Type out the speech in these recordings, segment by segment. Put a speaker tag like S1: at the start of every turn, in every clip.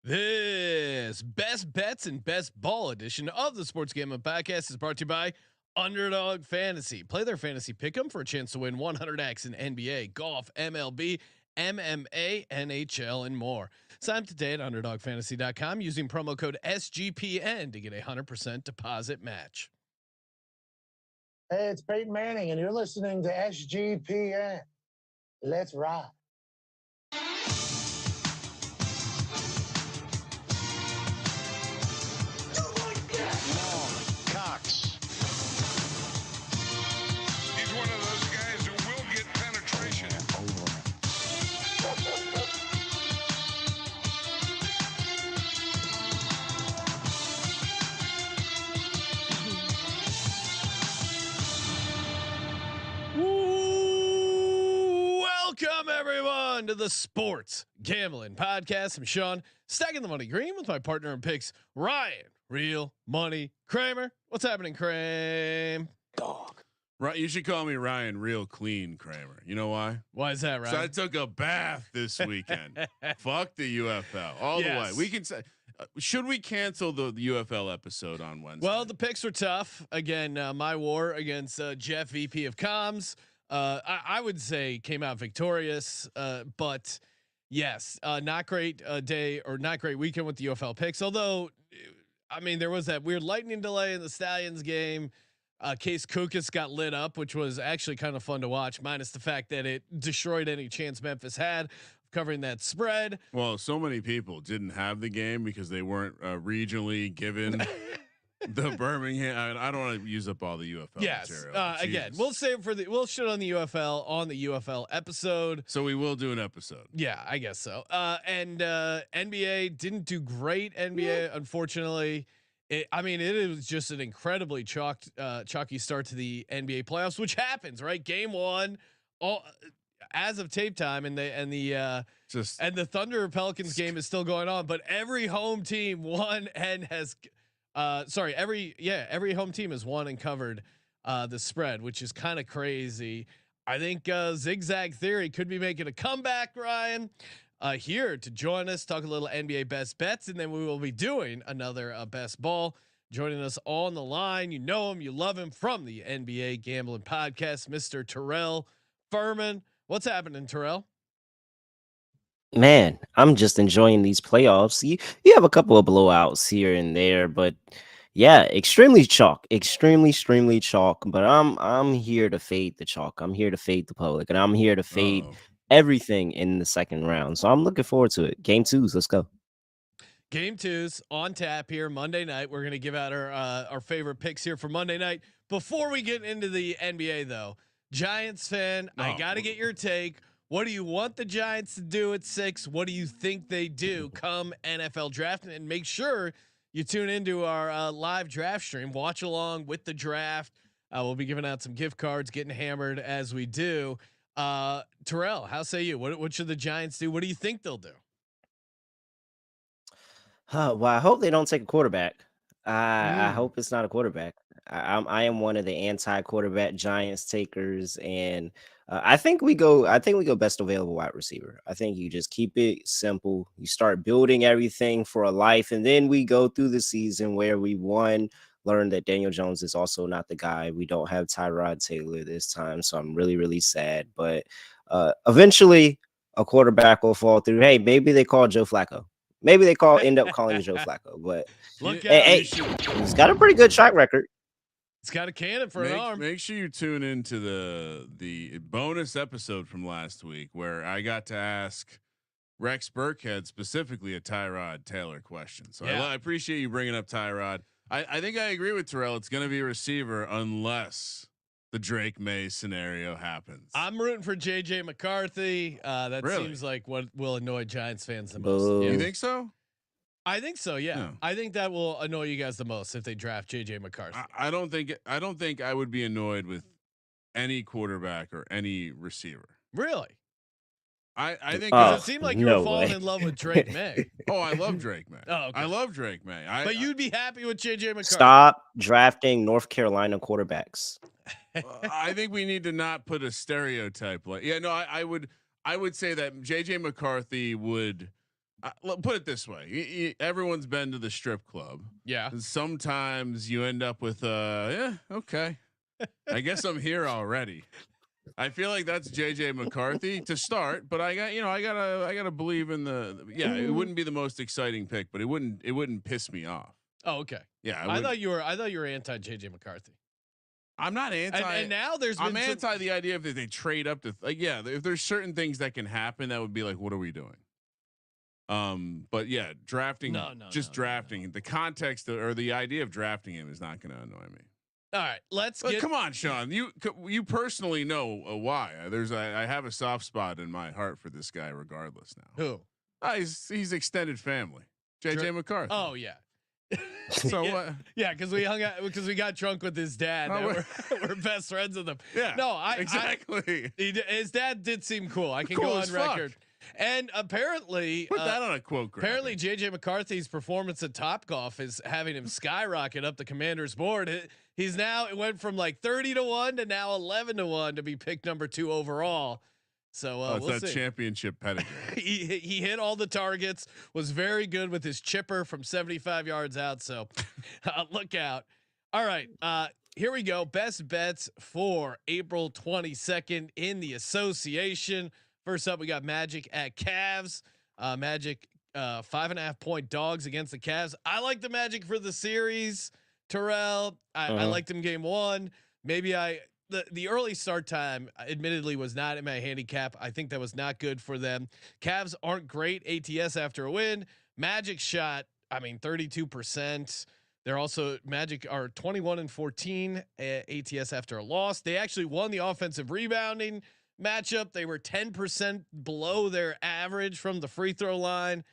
S1: This best bets and best ball edition of the Sports Gambling Podcast is brought to you by Underdog Fantasy. Play their fantasy pick'em for a chance to win 100x in NBA, golf, MLB, MMA, NHL, and more. Sign up today at UnderdogFantasy.com using promo code SGPN to get a 100% deposit match.
S2: Hey, it's Peyton Manning, and you're listening to SGPN. Let's ride.
S1: Welcome everyone to the Sports Gambling Podcast. I'm Sean, stacking the money green with my partner in picks, Ryan, Real Money Kramer. What's happening, Kramer?
S3: Dog. Right, you should call me Ryan Real Clean Kramer. You know why?
S1: Why is that, Ryan?
S3: So I took a bath this weekend. Fuck the UFL all the way. We can say, should we cancel the UFL episode on Wednesday?
S1: Well, the picks were tough. Again, my war against Jeff, VP of Comms. I would say came out victorious, but yes, not great day or not great weekend with the UFL picks. Although, I mean, there was that weird lightning delay in the Stallions game. Case Kukas got lit up, which was actually kind of fun to watch, minus the fact that it destroyed any chance Memphis had of covering that spread.
S3: Well, so many people didn't have the game because they weren't regionally given. The Birmingham. I don't want to use up all the UFL material.
S1: Again, we'll save we'll shit on the UFL on the UFL episode.
S3: So we will do an episode.
S1: Yeah, I guess so. And NBA didn't do great. NBA, unfortunately. It was just an incredibly chalky start to the NBA playoffs, which happens, right? Game one, all as of tape time, and the Thunder Pelicans game is still going on, but every home team won and has. Every home team has won and covered the spread, which is kind of crazy. I think Zigzag Theory could be making a comeback, Ryan, here to join us, talk a little NBA best bets, and then we will be doing another best ball. Joining us on the line, you know him, you love him from the NBA Gambling Podcast, Mr. Terrell Furman. What's happening, Terrell?
S4: Man, I'm just enjoying these playoffs. You have a couple of blowouts here and there, but yeah, extremely chalk. But I'm here to fade the chalk. I'm here to fade the public, and I'm here to fade everything in the second round. So I'm looking forward to it. Game 2s, let's go.
S1: Game 2's on tap here Monday night. We're gonna give out our favorite picks here for Monday night. Before we get into the NBA, though, Giants fan, I gotta get your take. What do you want the Giants to do at 6? What do you think they do come NFL draft? And make sure you tune into our live draft stream. Watch along with the draft. We'll be giving out some gift cards, getting hammered as we do. Terrell, how say you? What should the Giants do? What do you think they'll do?
S4: Well, I hope they don't take a quarterback. I hope it's not a quarterback. I am one of the anti-quarterback Giants takers, and I think we go best available wide receiver. I think you just keep it simple. You start building everything for a life, and then we go through the season where we learn that Daniel Jones is also not the guy. We don't have Tyrod Taylor this time, so I'm really, really sad. But eventually, a quarterback will fall through. Hey, maybe they call Joe Flacco. Maybe they end up calling Joe Flacco. But he's got a pretty good track record.
S1: It's got a cannon for an arm.
S3: Make sure you tune into the bonus episode from last week where I got to ask Rex Burkhead specifically a Tyrod Taylor question. So I appreciate you bringing up Tyrod. I think I agree with Terrell. It's going to be a receiver unless the Drake May scenario happens.
S1: I'm rooting for JJ McCarthy. That seems like what will annoy Giants fans the most.
S3: You think so?
S1: I think so. Yeah. No. I think that will annoy you guys the most if they draft JJ McCarthy.
S3: I don't think I would be annoyed with any quarterback or any receiver.
S1: Really?
S3: I think
S1: it seemed like you were falling in love with Drake May.
S3: Oh, I love Drake May.
S1: Oh, okay.
S3: I love Drake May.
S1: But you'd be happy with JJ McCarthy.
S4: Stop drafting North Carolina quarterbacks.
S3: I think we need to not put a stereotype I would say that JJ McCarthy would put it this way: everyone's been to the strip club.
S1: Yeah.
S3: And sometimes you end up with, yeah, okay, I guess I'm here already. I feel like that's JJ McCarthy to start, but I gotta believe in yeah. It wouldn't be the most exciting pick, but it wouldn't piss me off.
S1: Oh, okay.
S3: Yeah,
S1: I thought you were anti JJ McCarthy.
S3: I'm not anti.
S1: And now
S3: I'm anti the idea of that they trade up to yeah. If there's certain things that can happen, that would be like, what are we doing? But yeah, drafting, drafting. The context or the idea of drafting him is not going to annoy me.
S1: All right,
S3: come on, Sean. You personally know why. I have a soft spot in my heart for this guy, regardless. Now,
S1: who?
S3: He's extended family. JJ McCarthy.
S1: Oh yeah.
S3: So
S1: yeah, because we hung out because we got drunk with his dad. We're best friends with him.
S3: Yeah,
S1: no,
S3: exactly.
S1: His dad did seem cool. I can go on record. And apparently,
S3: put that on a quote.
S1: Apparently, JJ McCarthy's performance at Topgolf is having him skyrocket up the Commander's board. It went from like 30-1 to now 11-1 to be picked number 2 overall. So we'll see.
S3: Championship pedigree.
S1: he hit all the targets. Was very good with his chipper from 75 yards out. So look out. All right, here we go. Best bets for April 22nd in the association. First up, we got Magic at Cavs. Magic 5.5 point dogs against the Cavs. I like the Magic for the series. Terrell, I liked him game 1. Maybe the early start time, admittedly, was not in my handicap. I think that was not good for them. Cavs aren't great ATS after a win. Magic shot, 32%. They're also Magic are 21-14 ATS after a loss. They actually won the offensive rebounding matchup. They were 10% below their average from the free throw line.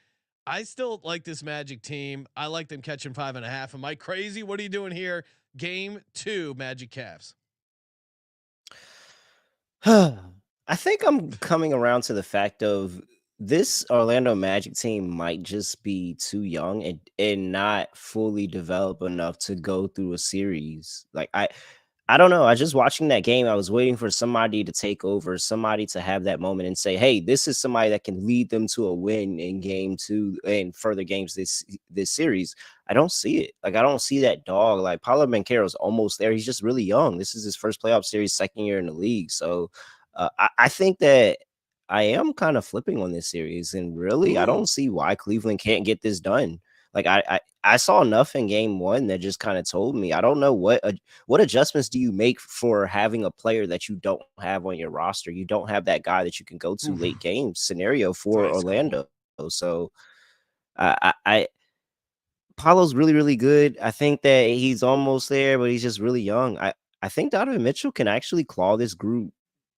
S1: I still like this Magic team. I like them catching 5.5. Am I crazy? What are you doing here? Game 2, Magic Cavs.
S4: I think I'm coming around to the fact of this Orlando Magic team might just be too young and not fully develop enough to go through a series. Like I don't know. I just watching that game. I was waiting for somebody to take over, somebody to have that moment and say, "Hey, this is somebody that can lead them to a win in game 2 and further games this series." I don't see it. Like I don't see that dog. Like Paulo Banchero's almost there. He's just really young. This is his first playoff series, second year in the league. So I think that I am kind of flipping on this series, and really, I don't see why Cleveland can't get this done. Like I saw enough in game 1 that just kind of told me. I don't know what adjustments do you make for having a player that you don't have on your roster. You don't have that guy that you can go to late game scenario for Orlando. So I Paulo's really, really good. I think that he's almost there, but he's just really young. I think Donovan Mitchell can actually claw this group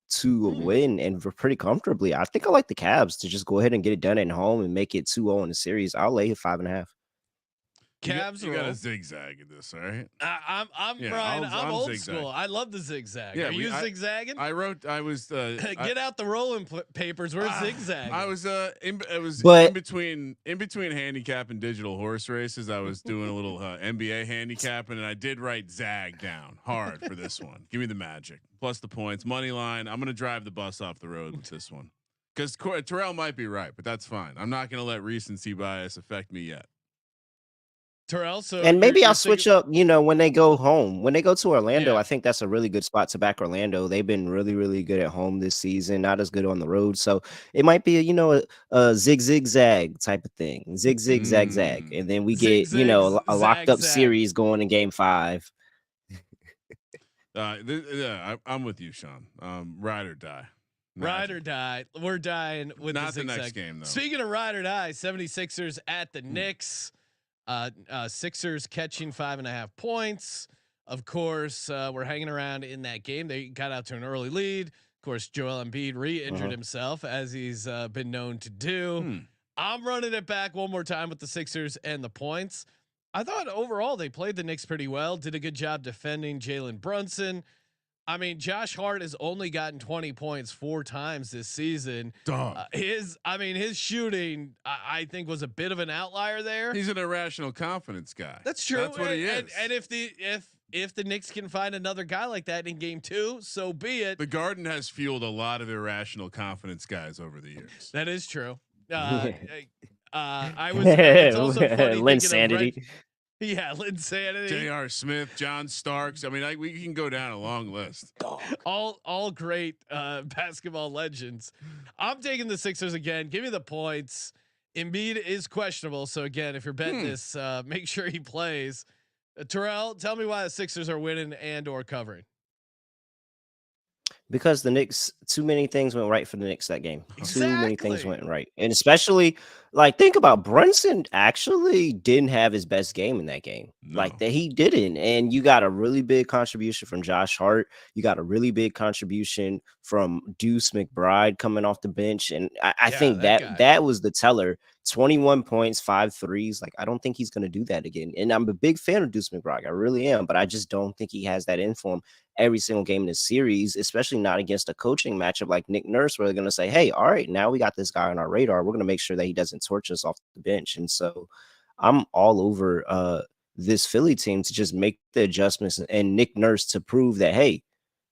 S4: to win and pretty comfortably. I think I like the Cavs to just go ahead and get it done at home and make it 2-0 in the series. I'll lay it 5.5.
S1: Cavs
S3: you got to zigzag in this, all right?
S1: I'm Brian. I'm old
S3: zigzag.
S1: School. I love the zigzag.
S3: Yeah,
S1: Are you zigzagging?
S3: I was
S1: get out the rolling papers. We're zigzagging.
S3: I was in between handicap and digital horse races. I was doing a little NBA handicapping, and I did write zag down hard for this one. Give me the Magic plus the points, money line. I'm gonna drive the bus off the road with this one because Terrell might be right, but that's fine. I'm not gonna let recency bias affect me yet.
S1: Terrell, so
S4: and maybe I'll switch up, when they go home. When they go to Orlando,
S1: Yeah.
S4: I think that's a really good spot to back Orlando. They've been really, really good at home this season, not as good on the road. So it might be a zig-zag type of thing. Zag. And then we get, a locked up series going in game 5.
S3: I'm with you, Sean. Ride or die.
S1: Ride or die. We're dying with
S3: not
S1: the
S3: next game though.
S1: Speaking of ride or die, 76ers at the Knicks. Sixers catching 5.5 points. Of course, we're hanging around in that game. They got out to an early lead. Of course, Joel Embiid re-injured himself, as he's been known to do. I'm running it back one more time with the Sixers and the points. I thought overall they played the Knicks pretty well. Did a good job defending Jalen Brunson. Josh Hart has only gotten 20 points 4 times this season. His shooting, I think, was a bit of an outlier there.
S3: He's an irrational confidence guy.
S1: That's true.
S3: That's what he is.
S1: And if the Knicks can find another guy like that in game 2, so be it.
S3: The Garden has fueled a lot of irrational confidence guys over the years.
S1: That is true. I was. It's also funny thinking
S4: Linsanity.
S1: of Red. Yeah, Linsanity.
S3: J.R. Smith, John Starks. I mean, we can go down a long list.
S1: All great basketball legends. I'm taking the Sixers again. Give me the points. Embiid is questionable, so again, if you're betting this, make sure he plays. Terrell, tell me why the Sixers are winning and or covering.
S4: Because the Knicks, too many things went right for the Knicks that game.
S1: Exactly.
S4: Too many things went right, and especially like think about Brunson actually didn't have his best game in that game.
S3: No.
S4: Like that he didn't, and you got a really big contribution from Josh Hart. You got a really big contribution from Deuce McBride coming off the bench, and I think that was the teller. 21 points, 5 threes. Like I don't think he's going to do that again. And I'm a big fan of Deuce McBride. I really am, but I just don't think he has that in for him every single game in this series, especially not against a coaching matchup like Nick Nurse, where they're going to say, hey, all right, now we got this guy on our radar. We're going to make sure that he doesn't torch us off the bench. And so I'm all over this Philly team to just make the adjustments and Nick Nurse to prove that, hey,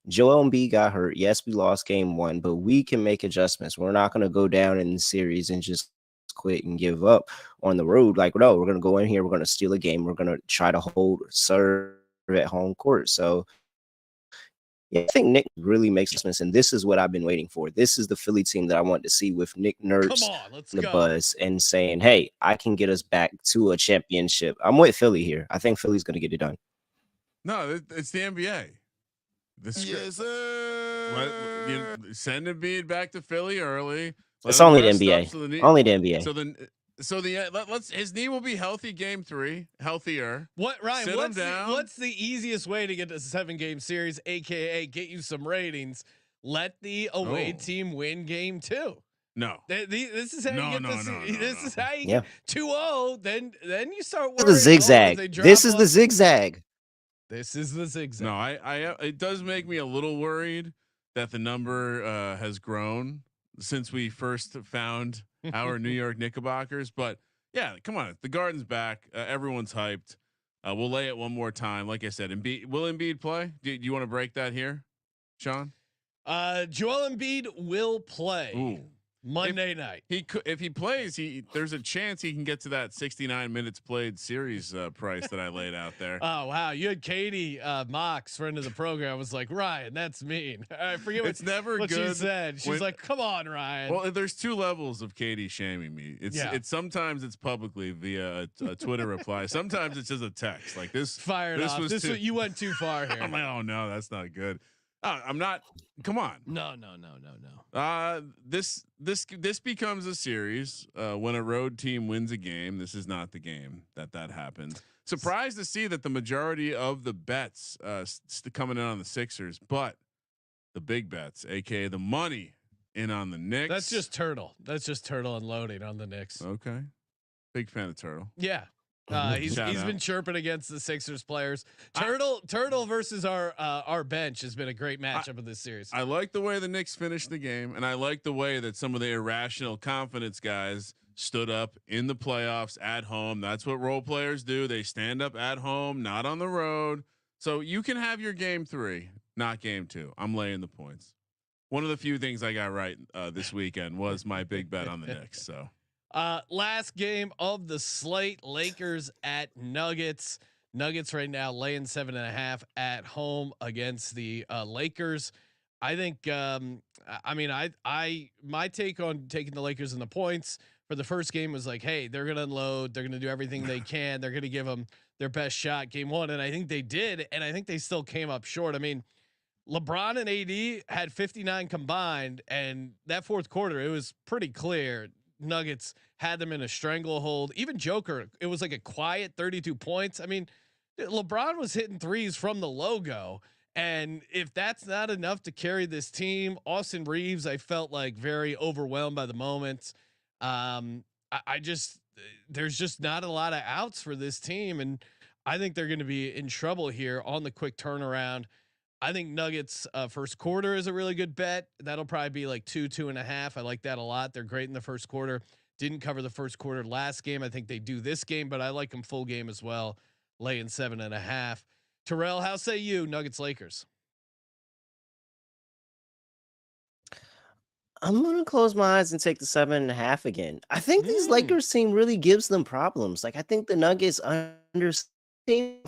S4: Joel Embiid got hurt. Yes, we lost game 1, but we can make adjustments. We're not going to go down in the series and just quit and give up on the road. Like, no, we're going to go in here. We're going to steal a game. We're going to try to serve at home court. So yeah, I think Nick really makes sense, and this is what I've been waiting for. This is the Philly team that I want to see with Nick Nurse, the buzz, and saying, hey, I can get us back to a championship. I'm with Philly here. I think Philly's going to get it done.
S3: No, it's the NBA. Yes, sir. Send Embiid back to Philly early.
S4: It's only the NBA. Only the NBA.
S3: So let's his knee will be healthy game 3, healthier.
S1: What Ryan? What's the easiest way to get to a 7-game series, aka get you some ratings? Let the away team win game 2.
S3: No,
S1: this is how you get this is how you get 2-0. Then you start worrying.
S4: The zigzag. This is the zigzag.
S1: This is the zigzag.
S3: No, I it does make me a little worried that the number has grown since we first found our New York Knickerbockers. But yeah, come on, the Garden's back. Everyone's hyped. We'll lay it one more time. Like I said, will Embiid play? Do you want to break that here, Sean?
S1: Joel Embiid will play.
S3: Ooh.
S1: Monday night.
S3: If he plays, there's a chance he can get to that 69 minutes played series price that I laid out there.
S1: Oh wow, you had Katie Mox, friend of the program, was like, Ryan, that's mean. I forget
S3: it's never
S1: what
S3: good
S1: she said. She's like, come on, Ryan.
S3: Well, there's 2 levels of Katie shaming me. It's sometimes it's publicly via a Twitter reply. Sometimes it's just a text like this.
S1: Fired off. You went too far here.
S3: I'm like, oh no, that's not good. I'm not. Come on.
S1: No.
S3: This becomes a series when a road team wins a game. This is not the game that happened. Surprised to see that the majority of the bets coming in on the Sixers, but the big bets, aka the money, in on the Knicks.
S1: That's just Turtle. That's just Turtle unloading on the Knicks.
S3: Okay, big fan of Turtle.
S1: Yeah. He's been chirping against the Sixers players. Turtle versus our bench has been a great matchup of this series.
S3: I like the way the Knicks finished the game, and I like the way that some of the irrational confidence guys stood up in the playoffs at home. That's what role players do. They stand up at home, not on the road. So you can have your game 3, not game 2. I'm laying the points. One of the few things I got right this weekend was my big bet on the Knicks. So.
S1: Last game of the slate, Lakers at Nuggets. Nuggets right now laying 7.5 at home against the Lakers. I think, my take on taking the Lakers in the points for the first game was like, hey, they're going to unload. They're going to do everything they can. They're going to give them their best shot game 1. And I think they did. And I think they still came up short. I mean, LeBron and AD had 59 combined, and that fourth quarter, it was pretty clear Nuggets had them in a stranglehold. Even Joker, it was like a quiet 32 points. I mean, LeBron was hitting threes from the logo. And if that's not enough to carry this team, Austin Reeves, I felt like very overwhelmed by the moment. There's just not a lot of outs for this team. And I think they're going to be in trouble here on the quick turnaround. I think Nuggets first quarter is a really good bet. That'll probably be like 2.5. I like that a lot. They're great in the first quarter. Didn't cover the first quarter last game. I think they do this game, but I like them full game as well. Laying 7.5. Terrell, how say you? Nuggets Lakers.
S4: I'm gonna close my eyes and take the 7.5 again. I think these
S1: Mm.
S4: Lakers team really gives them problems. Like I think the Nuggets understand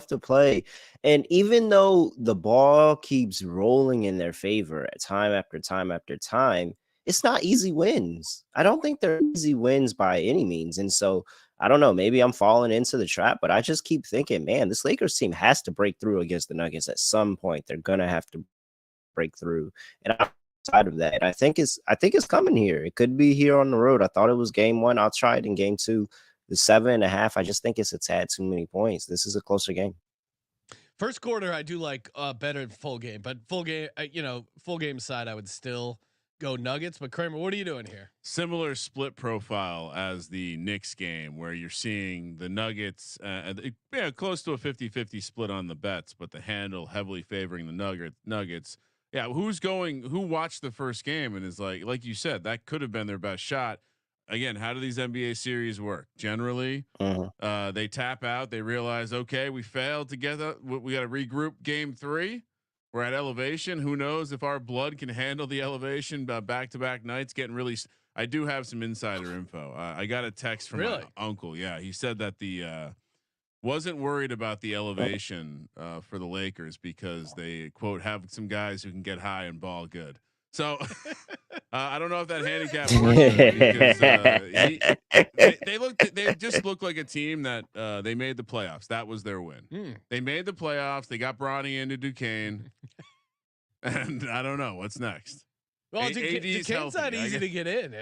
S4: to play, and even though the ball keeps rolling in their favor at time after time after time, it's not easy wins. I don't think they're easy wins by any means, and so I don't know. Maybe I'm falling into the trap, but I just keep thinking, man, this Lakers team has to break through against the Nuggets at some point. They're gonna have to break through. And outside of that, I think it's coming here. It could be here on the road. I thought it was game one. I'll try it in game two. The 7.5, I just think it's a tad too many points. This is a closer game.
S1: First quarter, I do like better than full game, but full game, full game side, I would still go Nuggets. But Kramer, what are you doing here?
S3: Similar split profile as the Knicks game, where you're seeing the Nuggets, close to a 50-50 split on the bets, but the handle heavily favoring the Nuggets. Yeah, who watched the first game and is like you said, that could have been their best shot. Again, how do these NBA series work? Generally, they tap out. They realize, okay, we failed together. We got to regroup. Game 3, we're at elevation. Who knows if our blood can handle the elevation back to back nights? Getting really. I do have some insider info. I got a text from my uncle. Yeah, he said that the wasn't worried about the elevation for the Lakers because they quote have some guys who can get high and ball good. So I don't know if that handicap works because they just look like a team that they made the playoffs. That was their win. They made the playoffs. They got Bronny into Duquesne, and I don't know what's next.
S1: Well, Duquesne's not easy to get in.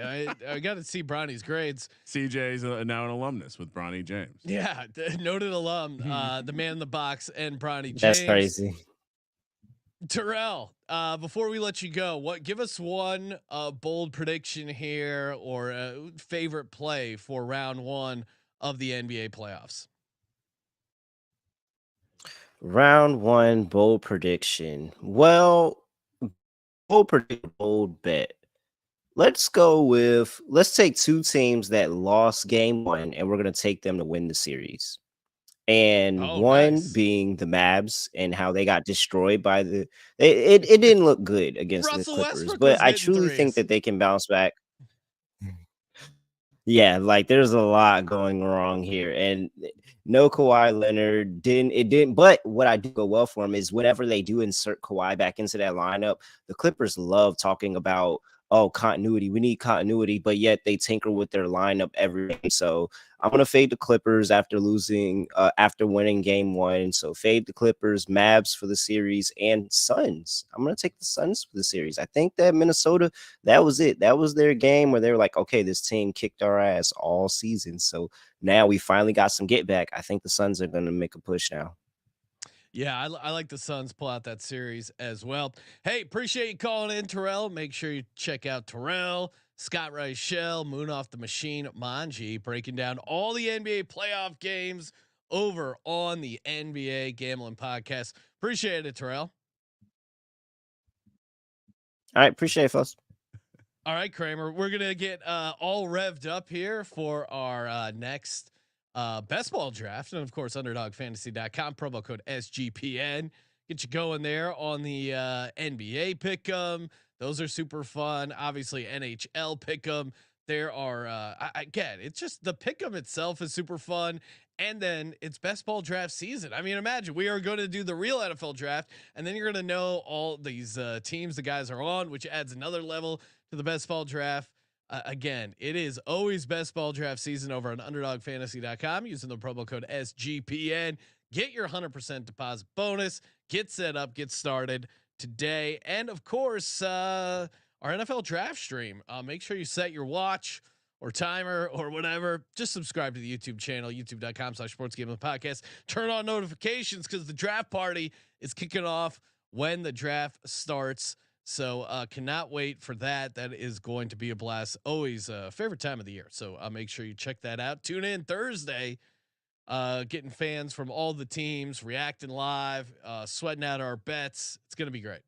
S1: I got to see Bronny's grades.
S3: CJ's now an alumnus with Bronny James.
S1: Yeah, noted alum, the man in the box, and Bronny James.
S4: That's crazy.
S1: Terrell, before we let you go, give us one bold prediction here or a favorite play for round 1 of the NBA playoffs.
S4: Round 1 bold prediction. Well, bold bet. Let's take 2 teams that lost game 1 and we're going to take them to win the series. And one being the Mavs and how they got destroyed by it didn't look good against the Clippers, but I truly think that they can bounce back. Yeah, like there's a lot going wrong here, and no Kawhi Leonard didn't. But what I do go well for him is whenever they do insert Kawhi back into that lineup, the Clippers love talking about continuity. We need continuity, but yet they tinker with their lineup every game. So I'm gonna fade the Clippers after winning game 1. So fade the Clippers, Mavs for the series, and Suns. I'm gonna take the Suns for the series. I think that Minnesota, that was it. That was their game where they were like, okay, this team kicked our ass all season. So now we finally got some get back. I think the Suns are gonna make a push now.
S1: Yeah, I like the Suns pull out that series as well. Hey, appreciate you calling in, Terrell. Make sure you check out Terrell, Scott Reichel, Moon Off the Machine, Manji, breaking down all the NBA playoff games over on the NBA Gambling Podcast. Appreciate it, Terrell.
S4: All right, appreciate it, folks.
S1: All right, Kramer, we're gonna get all revved up here for our next best ball draft, and of course underdogfantasy.com, promo code SGPN, get you going there on the NBA pick'em. Those are super fun. Obviously NHL pick'em. There are again, it's just the pick'em itself is super fun, and then it's best ball draft season. I mean, imagine we are going to do the real NFL draft, and then you're going to know all these teams the guys are on, which adds another level to the best ball draft. Again, it is always best ball draft season over on underdogfantasy.com using the promo code SGPN. Get your 100% deposit bonus, get set up, get started today. And of course, our NFL draft stream. Make sure you set your watch or timer or whatever. Just subscribe to the YouTube channel, youtube.com/sportsgamblingpodcast. Turn on notifications because the draft party is kicking off when the draft starts. So cannot wait for that. That is going to be a blast. Always a favorite time of the year. So make sure you check that out. Tune in Thursday, getting fans from all the teams reacting live, sweating out our bets. It's going to be great.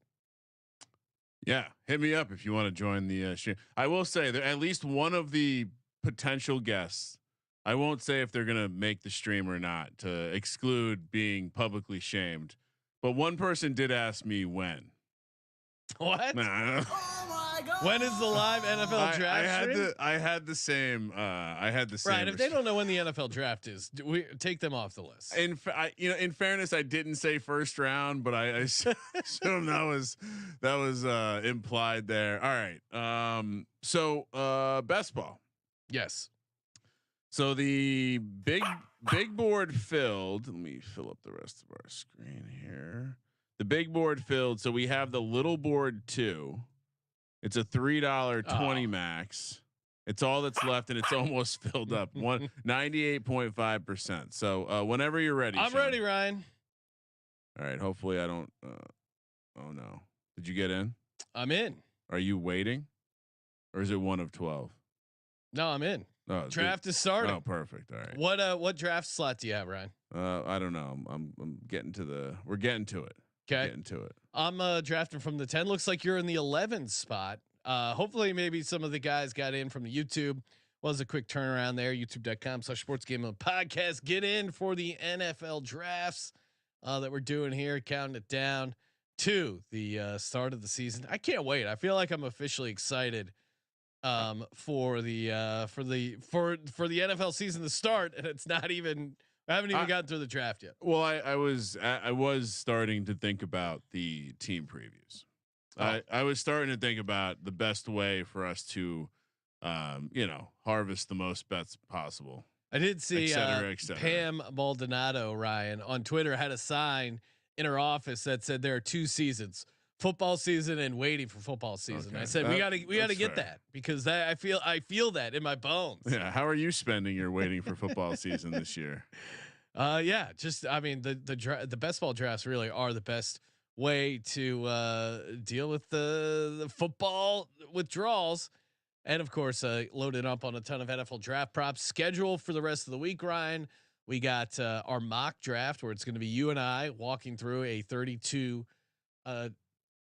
S3: Yeah, hit me up if you want to join the stream. I will say that at least one of the potential guests, I won't say if they're going to make the stream or not to exclude being publicly shamed, but one person did ask me when.
S1: What?
S3: Nah.
S5: Oh my
S1: When is the live NFL draft stream?
S3: I had the same.
S1: Right. If they don't know when the NFL draft is, we take them off the list.
S3: In fairness, I didn't say first round, but I assume that was implied there. All right. So best ball.
S1: Yes.
S3: So the big board filled. Let me fill up the rest of our screen here. The big board filled. So we have the little board too. It's a $3.20 max. It's all that's left, and it's almost filled up. 98.5%. So whenever you're ready,
S1: I'm
S3: Sean.
S1: ready, Ryan.
S3: All right. Hopefully, I don't. Oh no! Did you get in?
S1: I'm in.
S3: Are you waiting, or is it 1 of 12?
S1: No, I'm in.
S3: Oh,
S1: draft is starting.
S3: Oh, perfect. All right.
S1: What draft slot do you have, Ryan?
S3: I don't know. I'm getting to the. We're getting to it.
S1: Okay.
S3: Getting to it.
S1: I'm drafting from the 10. Looks like you're in the 11 spot. Hopefully, maybe some of the guys got in from the YouTube. Was a quick turnaround there. YouTube.com/sportsgamblingpodcast. Get in for the NFL drafts that we're doing here. Counting it down to the start of the season. I can't wait. I feel like I'm officially excited for the NFL season to start, and it's not even. I haven't even gotten through the draft yet.
S3: Well, I was starting to think about the team previews. I was starting to think about the best way for us to, harvest the most bets possible.
S1: I did see
S3: et cetera.
S1: Pam Maldonado, Ryan, on Twitter had a sign in her office that said there are 2 seasons: football season and waiting for football season. Okay. I said we got to get that, because I feel that in my bones.
S3: Yeah. How are you spending your waiting for football season this year?
S1: Yeah, just the best ball drafts really are the best way to deal with the football withdrawals, and of course loaded up on a ton of NFL draft props. Schedule for the rest of the week, Ryan. We got our mock draft where it's going to be you and I walking through a 32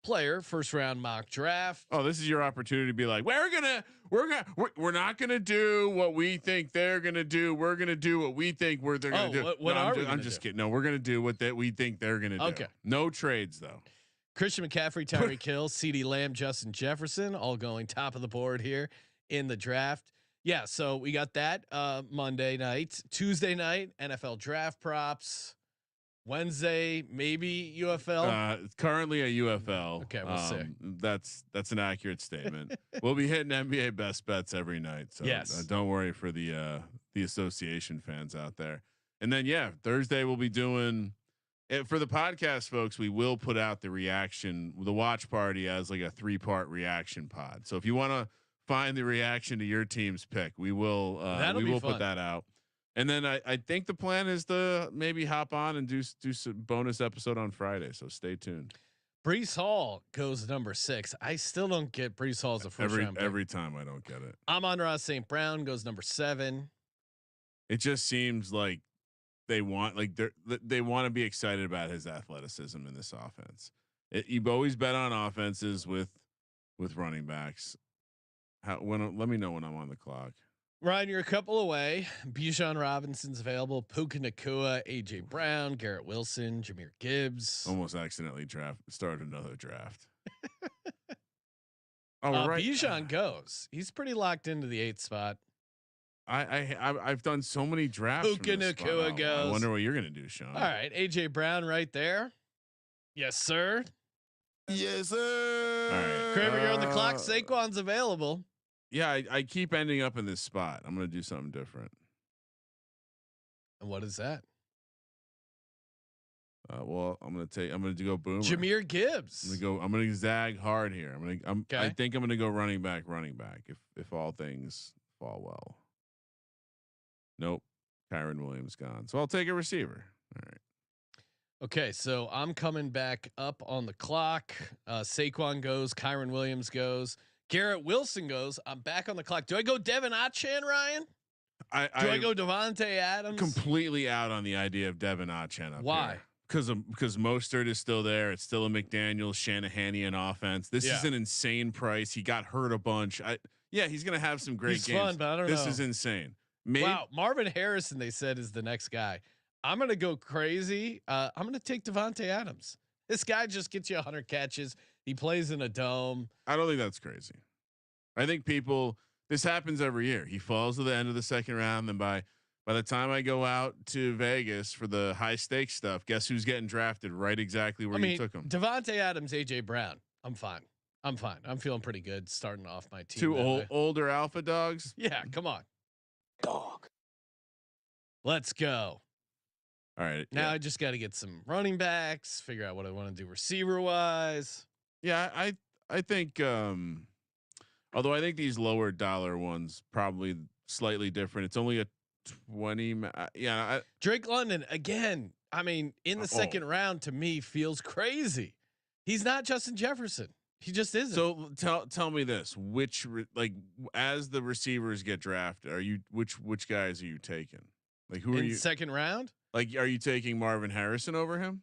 S1: player first round mock draft.
S3: Oh, this is your opportunity to be like, we're not gonna do what we think they're gonna do. We're gonna do what we think they're gonna do. I'm just kidding. No, we're gonna do what we think they're gonna do.
S1: Okay.
S3: No trades though.
S1: Christian McCaffrey, Tyreek Hill, CeeDee Lamb, Justin Jefferson, all going top of the board here in the draft. Yeah, so we got that Monday night, Tuesday night NFL draft props. Wednesday, maybe UFL.
S3: Currently a UFL.
S1: Okay, we'll see.
S3: That's an accurate statement. We'll be hitting NBA best bets every night. So
S1: yes.
S3: Don't worry for the association fans out there. And then Thursday we'll be doing for the podcast folks. We will put out the watch party as like a 3-part reaction pod. So if you want to find the reaction to your team's pick, we will put that out. And then I think the plan is to maybe hop on and do some bonus episode on Friday. So stay tuned.
S1: Breece Hall goes number 6. I still don't get Breece Hall as a first round pick.
S3: Every time I don't get it.
S1: Amon-Ra St. Brown goes number 7.
S3: It just seems like they want to be excited about his athleticism in this offense. You've always bet on offenses with running backs. Let me know when I'm on the clock.
S1: Ryan, you're a couple away. Bijan Robinson's available. Puka Nacua, A.J. Brown, Garrett Wilson, Jahmyr Gibbs.
S3: Almost accidentally started another draft.
S1: Right. Bijan goes. He's pretty locked into the 8th spot.
S3: I've done so many drafts.
S1: Puka Nacua goes.
S3: I wonder what you're gonna do, Sean.
S1: All right, A.J. Brown right there. Yes, sir.
S3: Yes, sir. All right,
S1: Kramer, you're on the clock. Saquon's available.
S3: Yeah, I keep ending up in this spot. I'm gonna do something different.
S1: And what is that?
S3: Well, I'm gonna go boomer.
S1: Jahmyr Gibbs.
S3: I'm gonna zag hard here.
S1: Okay.
S3: I think I'm gonna go running back if all things fall well. Nope. Kyron Williams gone. So I'll take a receiver. All right.
S1: Okay, so I'm coming back up on the clock. Saquon goes. Kyron Williams goes. Garrett Wilson goes. I'm back on the clock. Do I go Devon Achane, Ryan? Do I go DaVante Adams?
S3: Completely out on the idea of Devon Achane up
S1: Why?
S3: Here. Because Mostert is still there. It's still a McDaniels Shanahanian offense. This is an insane price. He got hurt a bunch. He's gonna have some great games.
S1: Fun, but I don't know.
S3: This is insane.
S1: Wow, Marvin Harrison, they said, is the next guy. I'm gonna go crazy. I'm gonna take DaVante Adams. This guy just gets you 100 catches. He plays in a dome.
S3: I don't think that's crazy. I think this happens every year. He falls to the end of the second round. Then by the time I go out to Vegas for the high stakes stuff, guess who's getting drafted right exactly where you took him?
S1: DaVante Adams, A.J. Brown. I'm fine. I'm feeling pretty good starting off my team.
S3: Two older alpha dogs.
S1: Yeah, come on.
S2: Dog.
S1: Let's go.
S3: All right.
S1: Now I just got to get some running backs, figure out what I want to do receiver wise.
S3: Yeah, I think although I think these lower dollar ones probably slightly different. It's only a 20.
S1: Drake London again. I mean, in the second round to me feels crazy. He's not Justin Jefferson. He just isn't.
S3: So tell me this: as the receivers get drafted, which guys are you taking? Like who are you?
S1: Second round?
S3: Like, are you taking Marvin Harrison over him?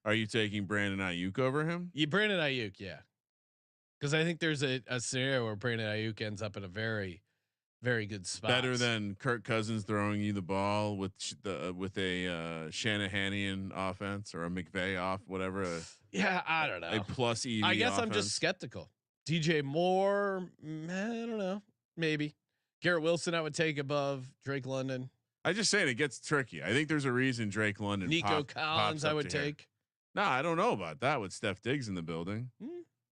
S3: Are you taking Brandon Ayuk over him?
S1: Yeah, Brandon Ayuk, yeah. Because I think there's a scenario where Brandon Ayuk ends up in a very, very good spot.
S3: Better than Kirk Cousins throwing you the ball with a Shanahanian offense or a McVay whatever.
S1: Yeah, I don't know.
S3: A plus EV.
S1: I guess
S3: offense.
S1: I'm just skeptical. DJ Moore, I don't know. Maybe Garrett Wilson I would take above Drake London.
S3: I just saying it gets tricky. I think there's a reason Drake London.
S1: Nico Collins I would take.
S3: No, I don't know about that with Steph Diggs in the building.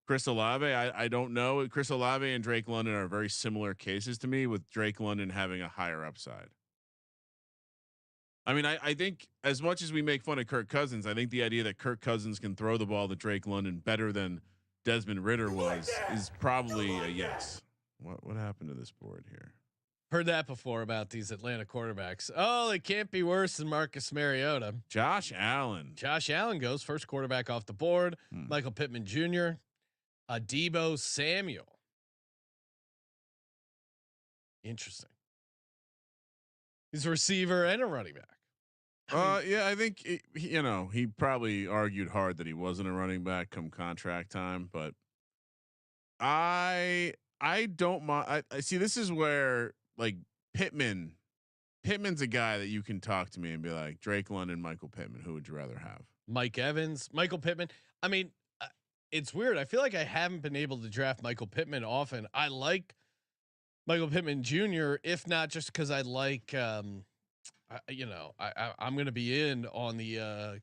S3: Chris Olave, I don't know. Chris Olave and Drake London are very similar cases to me, with Drake London having a higher upside. I mean, I think as much as we make fun of Kirk Cousins, I think the idea that Kirk Cousins can throw the ball to Drake London better than Desmond Ridder is probably a yes. What happened to this board here?
S1: Heard that before about these Atlanta quarterbacks. Oh, it can't be worse than Marcus Mariota.
S3: Josh Allen.
S1: Josh Allen goes first quarterback off the board. Michael Pittman Jr. Deebo Samuel. Interesting. He's a receiver and a running back.
S3: Yeah, I think he probably argued hard that he wasn't a running back come contract time, but I don't mind. I see. This is where like Pittman's a guy that you can talk to me and be like, Drake London, Michael Pittman. Who would you rather have?
S1: Mike Evans, Michael Pittman. I mean, it's weird. I feel like I haven't been able to draft Michael Pittman often. I like Michael Pittman Jr. if not just because I like, I'm going to be in on the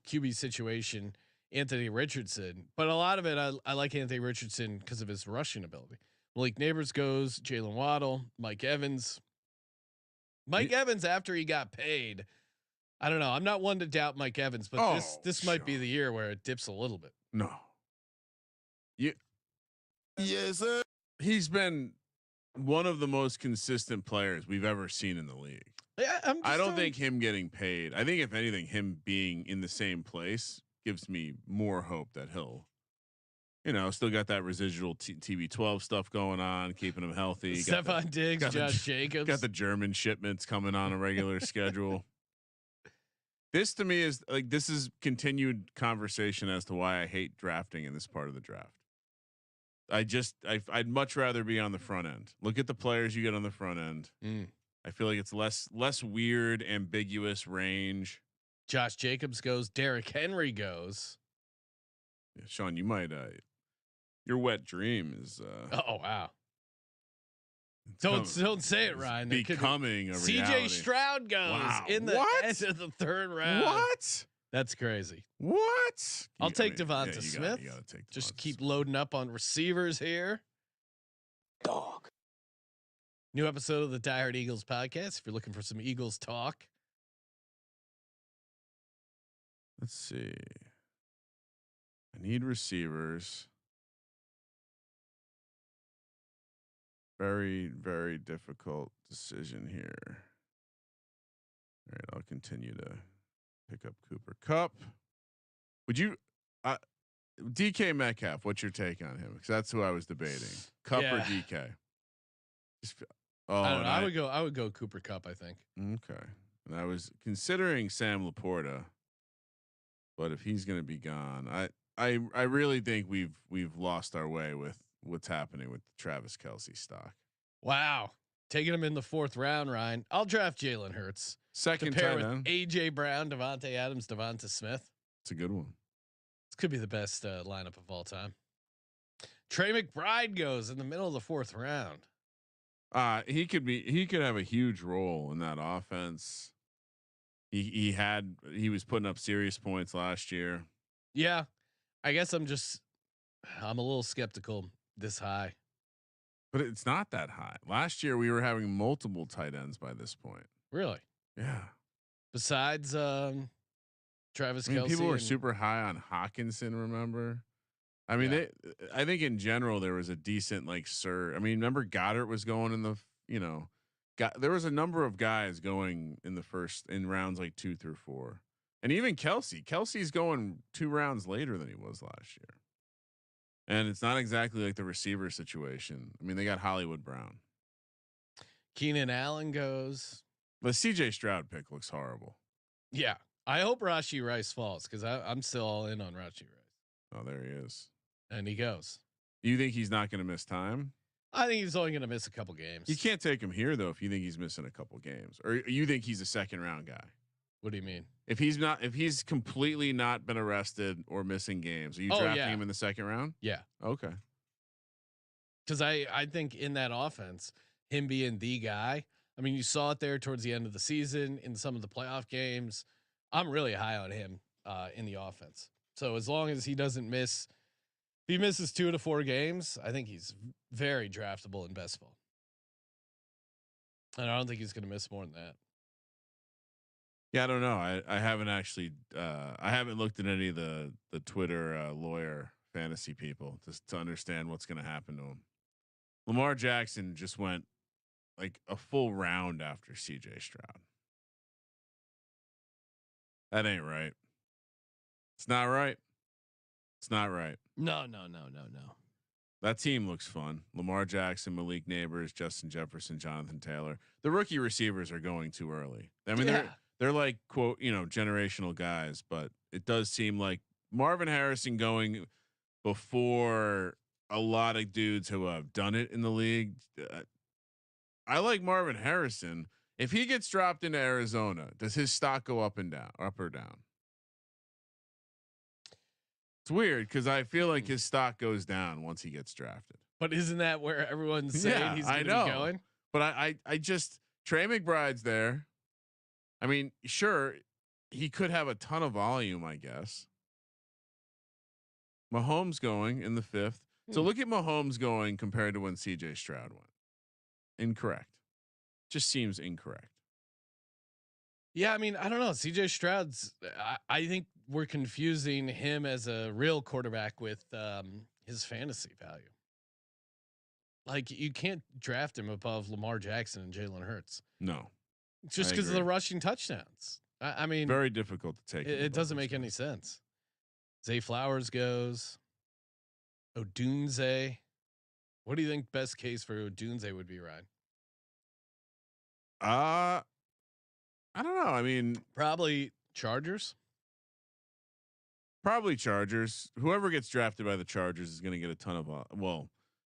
S1: QB situation, Anthony Richardson. But a lot of it, I like Anthony Richardson because of his rushing ability. Malik Neighbors goes, Jalen Waddle, Mike Evans. Mike Evans, after he got paid, I don't know. I'm not one to doubt Mike Evans, but this might be the year where it dips a little bit.
S3: No. Yes, sir. He's been one of the most consistent players we've ever seen in the league.
S1: Yeah,
S3: I don't think him getting paid. I think if anything, him being in the same place gives me more hope that he'll, still got that residual TB12 stuff going on, keeping him healthy.
S1: Stephon Diggs, Josh Jacobs.
S3: Got the German shipments coming on a regular schedule. This to me is this is continued conversation as to why I hate drafting in this part of the draft. I'd much rather be on the front end. Look at the players you get on the front end. I feel like it's less weird, ambiguous range.
S1: Josh Jacobs goes. Derrick Henry goes.
S3: Yeah, Sean, you might. Your wet dream is.
S1: Oh wow! Don't say it, Ryan.
S3: Becoming a reality.
S1: CJ Stroud goes in the end of the third round.
S3: What?
S1: That's crazy.
S3: What?
S1: I'll take Devonta Smith.
S3: You gotta take
S1: just keep loading up on receivers here.
S2: Dog.
S1: New episode of the Die Hard Eagles podcast. If you're looking for some Eagles talk.
S3: Let's see. I need receivers. Very, very difficult decision here. All right, I'll continue to pick up Cooper Kupp. Would you, DK Metcalf? What's your take on him? Because that's who I was debating. Kupp or DK?
S1: I don't know. I would go Cooper Kupp, I think.
S3: Okay, and I was considering Sam Laporta, but if he's going to be gone, I really think we've lost our way with what's happening with the Travis Kelce stock.
S1: Wow. Taking him in the fourth round, Ryan. I'll draft Jalen Hurts.
S3: Second
S1: to pair
S3: tight
S1: with
S3: end.
S1: A.J. Brown, DaVante Adams, Devonta Smith.
S3: It's a good one.
S1: This could be the best lineup of all time. Trey McBride goes in the middle of the 4th round.
S3: He could have a huge role in that offense. He was putting up serious points last year.
S1: Yeah, I guess I'm a little skeptical this high.
S3: But it's not that high. Last year we were having multiple tight ends by this point.
S1: Really?
S3: Yeah.
S1: Besides Travis
S3: I mean,
S1: Kelce,
S3: people were super high on Hawkinson. Remember? I mean, I think in general there was a decent surge. I mean, remember Goddard was going in the there was a number of guys going in rounds 2 through 4, and even Kelsey's going 2 rounds later than he was last year. And it's not exactly like the receiver situation. I mean, they got Hollywood Brown.
S1: Keenan Allen goes.
S3: The CJ Stroud pick looks horrible.
S1: Yeah, I hope Rashee Rice falls because I'm still all in on Rashee Rice.
S3: Oh, there he is.
S1: And he goes.
S3: You think he's not going to miss time?
S1: I think he's only going to miss a couple games.
S3: You can't take him here though if you think he's missing a couple games, or you think he's a 2nd round guy.
S1: What do you mean?
S3: If he's completely not been arrested or missing games, are you drafting him in the 2nd round?
S1: Yeah.
S3: Okay.
S1: Because I think in that offense, him being the guy. I mean, you saw it there towards the end of the season in some of the playoff games. I'm really high on him in the offense. So as long as he doesn't miss. If he misses 2 to 4 games, I think he's very draftable in best ball. And I don't think he's going to miss more than that.
S3: Yeah, I don't know. I haven't actually. I haven't looked at any of the Twitter lawyer fantasy people just to understand what's going to happen to him. Lamar Jackson just went a full round after CJ Stroud. That ain't right. It's not right. It's not right.
S1: No.
S3: That team looks fun. Lamar Jackson, Malik Neighbors, Justin Jefferson, Jonathan Taylor. The rookie receivers are going too early. I mean, they're like quote, generational guys, but it does seem like Marvin Harrison going before a lot of dudes who have done it in the league. I like Marvin Harrison. If he gets dropped into Arizona, does his stock go up or down? It's weird because I feel like his stock goes down once he gets drafted.
S1: But isn't that where everyone's saying he's going to be going?
S3: But I just Trey McBride's there. I mean, sure, he could have a ton of volume, I guess. Mahomes going in the 5th. So look at Mahomes going compared to when CJ Stroud went. Incorrect. Just seems incorrect.
S1: Yeah, I mean, I don't know. CJ Stroud's. I think we're confusing him as a real quarterback with his fantasy value. Like you can't draft him above Lamar Jackson and Jalen Hurts.
S3: No,
S1: just because of the rushing touchdowns. I mean,
S3: very difficult to take.
S1: It doesn't make any sense. Zay Flowers goes. Odunze. What do you think best case for Odunze would be, Ryan?
S3: I don't know. I mean,
S1: probably Chargers.
S3: Probably Chargers. Whoever gets drafted by the Chargers is going to get a ton of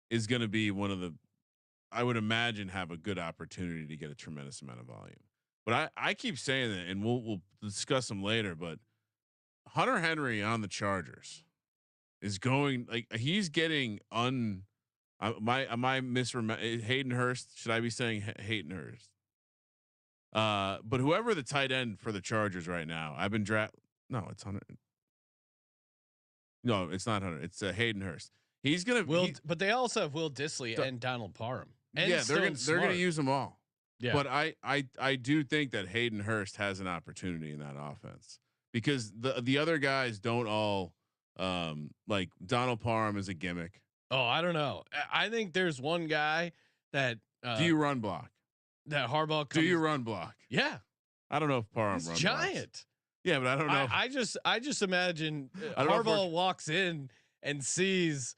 S3: is going to be one of the, I would imagine, have a good opportunity to get a tremendous amount of volume. But I keep saying that, and we'll discuss them later. But Hunter Henry on the Chargers is going he's getting Hayden Hurst? Should I be saying Hayden Hurst? But whoever the tight end for the Chargers right now, I've been No, it's Hunter. No, it's not Hunter. It's Hayden Hurst. He's gonna.
S1: But they also have Will Dissly and Donald Parham. And
S3: yeah, they're gonna use them all.
S1: Yeah.
S3: But I do think that Hayden Hurst has an opportunity in that offense because the other guys don't all like Donald Parham is a gimmick.
S1: Oh, I don't know. I think there's one guy that
S3: do you run block?
S1: That Harbaugh.
S3: Do you run block?
S1: Yeah.
S3: I don't know if Parham runs
S1: giant.
S3: Blocks. Yeah, but I don't know.
S1: I just imagine Harbaugh walks in and sees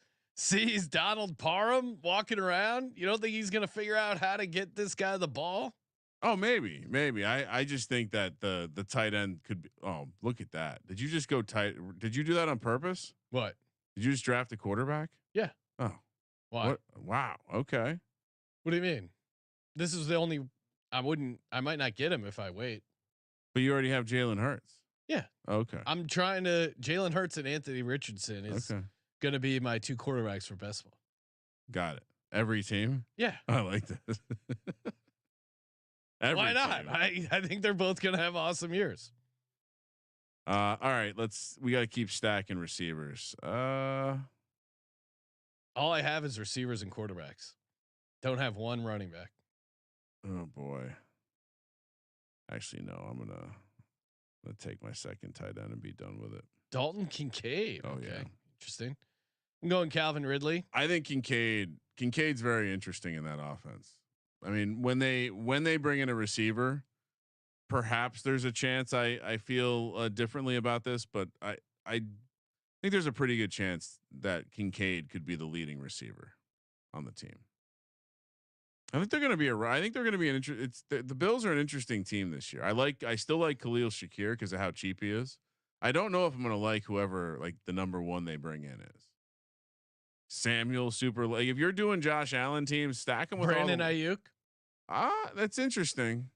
S1: Donald Parham walking around. You don't think he's going to figure out how to get this guy the ball?
S3: Oh, maybe. I just think that the tight end could be. Oh, look at that. Did you just go tight? Did you do that on purpose?
S1: What?
S3: Did you just draft a quarterback?
S1: Yeah.
S3: Oh,
S1: why?
S3: What? Wow. Okay.
S1: What do you mean? This is the only. I might not get him if I wait.
S3: But you already have Jalen Hurts.
S1: Yeah.
S3: Okay.
S1: I'm trying to. Jalen Hurts and Anthony Richardson is going to be my two quarterbacks for best ball.
S3: Got it. Every team.
S1: Yeah.
S3: I like that.
S1: Why not? I think they're both going to have awesome years.
S3: All right, we got to keep stacking receivers.
S1: All I have is receivers and quarterbacks. Don't have one running back.
S3: Oh boy. Actually, no, I'm gonna take my second tight end and be done with it.
S1: Dalton Kincaid.
S3: Oh
S1: okay.
S3: yeah.
S1: Interesting. I'm going Calvin Ridley.
S3: I think Kincaid's very interesting in that offense. I mean, when they bring in a receiver, perhaps there's a chance I feel differently about this, but I think there's a pretty good chance that Kincaid could be the leading receiver on the team. I think they're going to be the Bills are an interesting team this year. I still like Khalil Shakir because of how cheap he is. I don't know if I'm going to like whoever like the number one they bring in is. Samuel super like if you're doing Josh Allen teams, stack them with
S1: Brandon Ayuk.
S3: That's interesting.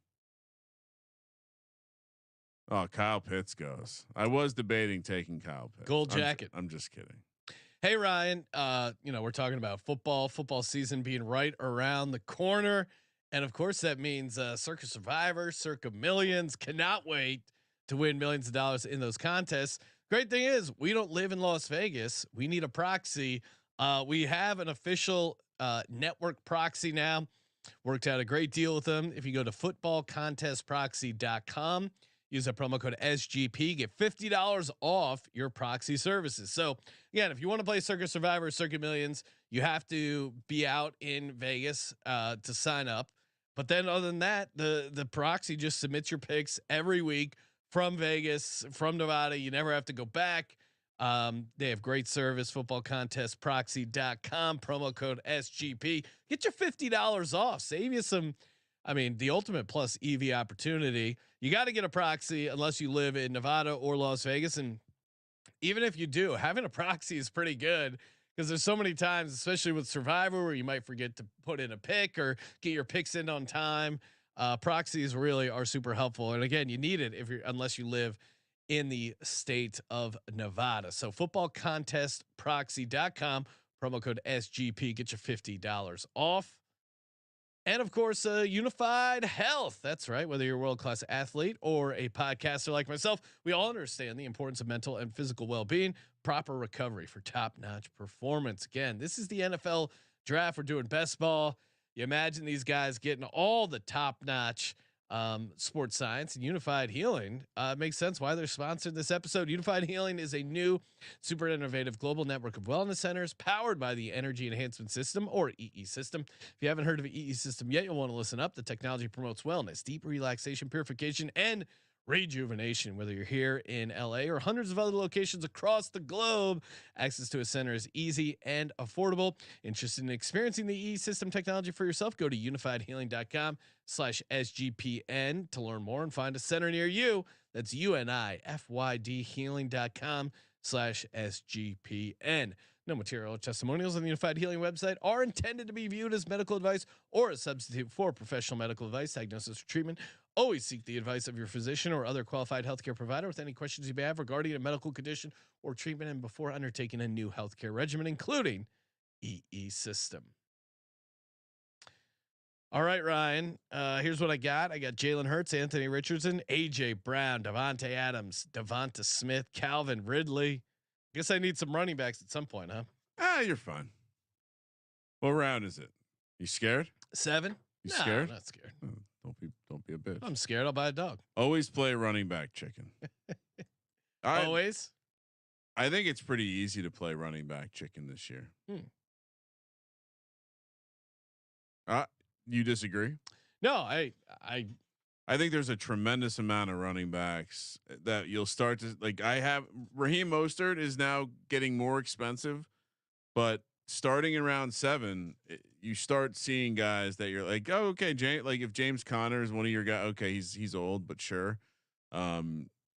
S3: Oh, Kyle Pitts goes. I was debating taking Kyle Pitts.
S1: Gold jacket.
S3: I'm just kidding.
S1: Hey Ryan, we're talking about football season being right around the corner. And of course that means Circa Survivor, Circa Millions. Cannot wait to win millions of dollars in those contests. Great thing is we don't live in Las Vegas. We need a proxy. We have an official network proxy now. Worked out a great deal with them. If you go to footballcontestproxy.com, use that promo code SGP, get $50 off your proxy services. So again, if you want to play Circa Survivor, Circuit Millions, you have to be out in Vegas to sign up. But then other than that, the proxy just submits your picks every week from Vegas, from Nevada. You never have to go back. They have great service, footballcontestproxy.com, promo code SGP. Get your $50 off. Save you some. I mean, the ultimate plus EV opportunity. You got to get a proxy unless you live in Nevada or Las Vegas. And even if you do, having a proxy is pretty good because there's so many times, especially with Survivor, where you might forget to put in a pick or get your picks in on time. Proxies really are super helpful. And again, you need it unless you live in the state of Nevada. So footballcontestproxy.com, promo code SGP, get your $50 off. And of course, Unified Health. That's right. Whether you're a world-class athlete or a podcaster like myself, we all understand the importance of mental and physical well-being, proper recovery for top-notch performance. Again, this is the NFL draft. We're doing best ball. You imagine these guys getting all the top-notch sports science, and Unified Healing makes sense why they're sponsored this episode. Unified Healing is a new super innovative global network of wellness centers powered by the Energy Enhancement System, or EE System. If you haven't heard of EE System yet, you'll want to listen up. The technology promotes wellness, deep relaxation, purification, and rejuvenation. Whether you're here in LA or hundreds of other locations across the globe, access to a center is easy and affordable. Interested in experiencing the EE System technology for yourself? Go to unifiedhealing.com/SGPN to learn more and find a center near you. That's UNIFYDhealing.com/SGPN. No material or testimonials on the Unified Healing website are intended to be viewed as medical advice or a substitute for professional medical advice, diagnosis, or treatment. Always seek the advice of your physician or other qualified healthcare provider with any questions you may have regarding a medical condition or treatment, and before undertaking a new healthcare regimen, including EE System. All right, Ryan. Here's what I got. I got Jalen Hurts, Anthony Richardson, A.J. Brown, DaVante Adams, Devonta Smith, Calvin Ridley. Guess I need some running backs at some point, huh?
S3: You're fine. What round is it? You scared?
S1: 7.
S3: You scared?
S1: I'm not scared.
S3: Don't be a bitch.
S1: I'm scared. I'll buy a dog.
S3: Always play running back chicken.
S1: Always.
S3: I think it's pretty easy to play running back chicken this year. You disagree?
S1: No, I
S3: think there's a tremendous amount of running backs that you'll start to like. I have Raheem Mostert is now getting more expensive, but starting in round 7, you start seeing guys that you're like, oh, okay, like if James Conner is one of your guys, okay, he's old, but sure.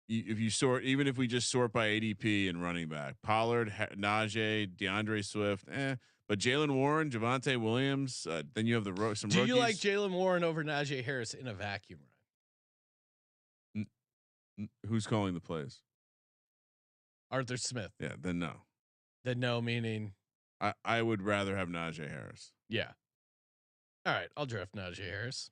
S3: If you sort, even if we just sort by ADP and running back, Pollard, Najee, DeAndre Swift, but Jalen Warren, Javonte Williams, then you have some.
S1: Do
S3: rookies.
S1: you like Jalen Warren over Najee Harris in a vacuum?
S3: Who's calling the plays?
S1: Arthur Smith.
S3: Yeah, then no.
S1: Then no, meaning
S3: I would rather have Najee Harris.
S1: Yeah. All right, I'll draft Najee Harris.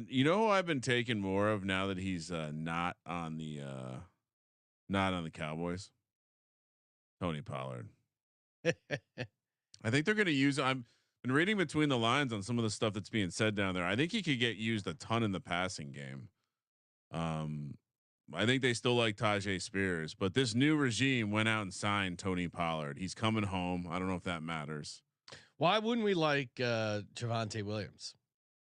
S3: You know who I've been taking more of now that he's not on the Cowboys? Tony Pollard. I think they're going to use. I've been reading between the lines on some of the stuff that's being said down there. I think he could get used a ton in the passing game. I think they still like Tajay Spears, but this new regime went out and signed Tony Pollard. He's coming home. I don't know if that matters.
S1: Why wouldn't we like Javonte Williams?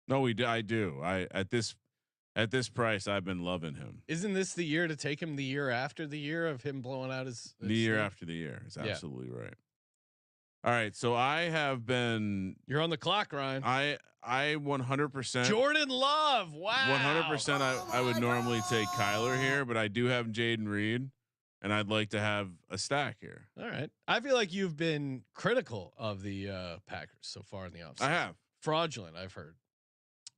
S3: No, I do. At this price, I've been loving him.
S1: Isn't this the year to take him? The year after the year of him blowing out his
S3: the year after the year is absolutely right. All right, so I have been.
S1: You're on the clock, Ryan.
S3: I 100%.
S1: Jordan Love. Wow.
S3: 100%. I would normally take Kyler here, but I do have Jaden Reed, and I'd like to have a stack here.
S1: All right. I feel like you've been critical of the Packers so far in the offseason.
S3: I have.
S1: Fraudulent, I've heard.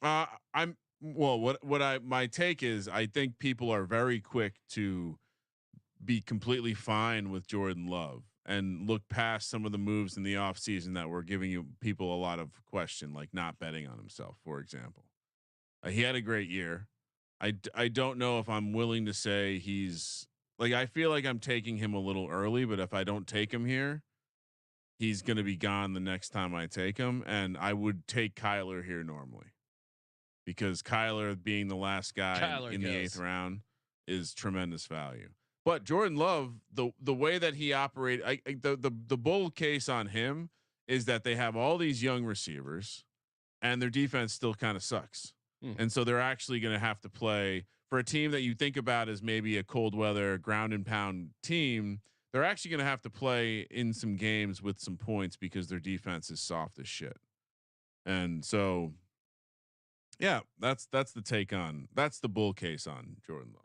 S3: My take is I think people are very quick to be completely fine with Jordan Love and look past some of the moves in the offseason that were giving people a lot of question, like not betting on himself, for example. He had a great year. I don't know if I'm willing to say he's like, I feel like I'm taking him a little early, but if I don't take him here, he's going to be gone the next time I take him. And I would take Kyler here normally, because Kyler being the last guy in the 8th round is tremendous value. But Jordan Love, the way that he operated, the bull case on him is that they have all these young receivers, and their defense still kind of sucks. And so they're actually going to have to play for a team that you think about as maybe a cold weather ground and pound team. They're actually going to have to play in some games with some points because their defense is soft as shit. And so, yeah, that's the take on, that's the bull case on Jordan Love.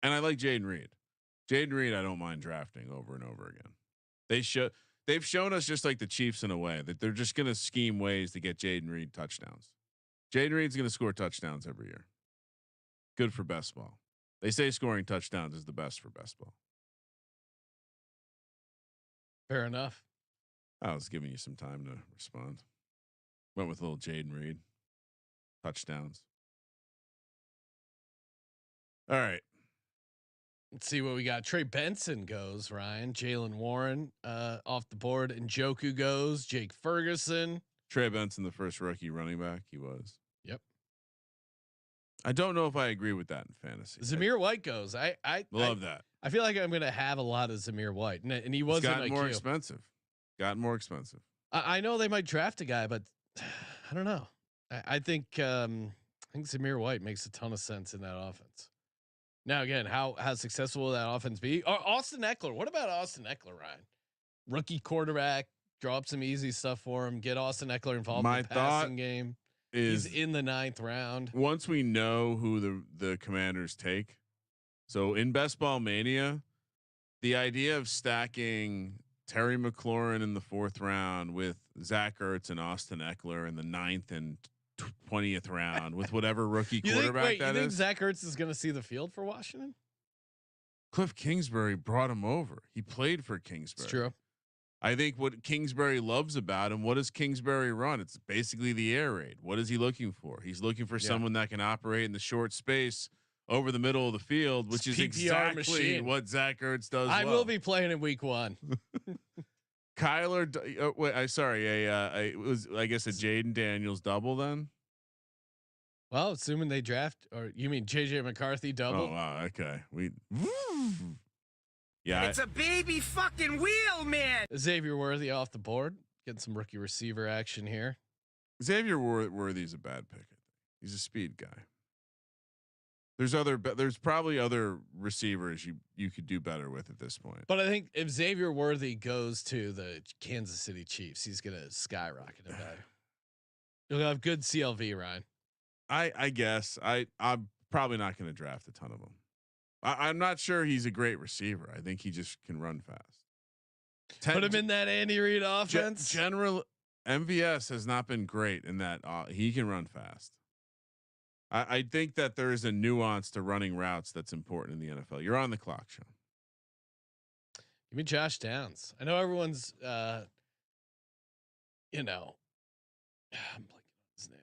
S3: And I like Jaden Reed. Jaden Reed, I don't mind drafting over and over again. They've shown us, just like the Chiefs in a way, that they're just going to scheme ways to get Jaden Reed touchdowns. Jaden Reed's going to score touchdowns every year. Good for best ball. They say scoring touchdowns is the best for best ball.
S1: Fair enough.
S3: I was giving you some time to respond. Went with a little Jaden Reed. Touchdowns. All right.
S1: Let's see what we got. Trey Benson goes, Ryan. Jalen Warren off the board. Njoku goes. Jake Ferguson.
S3: Trey Benson, the first rookie running back. He was.
S1: Yep.
S3: I don't know if I agree with that in fantasy.
S1: Zamir White goes. I
S3: love that.
S1: I feel like I'm going to have a lot of Zamir White, and he wasn't
S3: gotten more expensive. Gotten more expensive.
S1: I know they might draft a guy, but I don't know. I think Zamir White makes a ton of sense in that offense. Now again, how successful will that offense be? Austin Eckler. What about Austin Eckler, Ryan? Rookie quarterback. Draw up some easy stuff for him. Get Austin Eckler involved in the passing game. He's in the 9th round.
S3: Once we know who the Commanders take, so in Best Ball Mania, the idea of stacking Terry McLaurin in the 4th round with Zach Ertz and Austin Eckler in the 9th and 20th round with whatever rookie quarterback
S1: you think Zach Ertz is going to see the field for Washington?
S3: Cliff Kingsbury brought him over. He played for Kingsbury.
S1: It's true.
S3: I think what Kingsbury loves about him, what does Kingsbury run? It's basically the air raid. What is he looking for? He's looking for someone that can operate in the short space over the middle of the field, which is exactly what Zach Ertz does.
S1: I will be playing in week 1.
S3: Kyler, wait, I guess a Jaden Daniels double then.
S1: Well, assuming they draft, or you mean JJ McCarthy double?
S3: Oh wow, okay. Yeah,
S5: it's a baby fucking wheel, man.
S1: Xavier Worthy off the board, getting some rookie receiver action here.
S3: Xavier Worthy's a bad pick. He's a speed guy. There's probably other receivers you could do better with at this point.
S1: But I think if Xavier Worthy goes to the Kansas City Chiefs, he's gonna skyrocket in value. You'll have good CLV, Ryan.
S3: I guess I'm probably not going to draft a ton of them. I'm not sure he's a great receiver. I think he just can run fast.
S1: Put him in that Andy Reid offense.
S3: General MVS has not been great in that. He can run fast. I think that there is a nuance to running routes that's important in the NFL. You're on the clock, Sean.
S1: Give me Josh Downs. I know everyone's, I'm blanking on his name.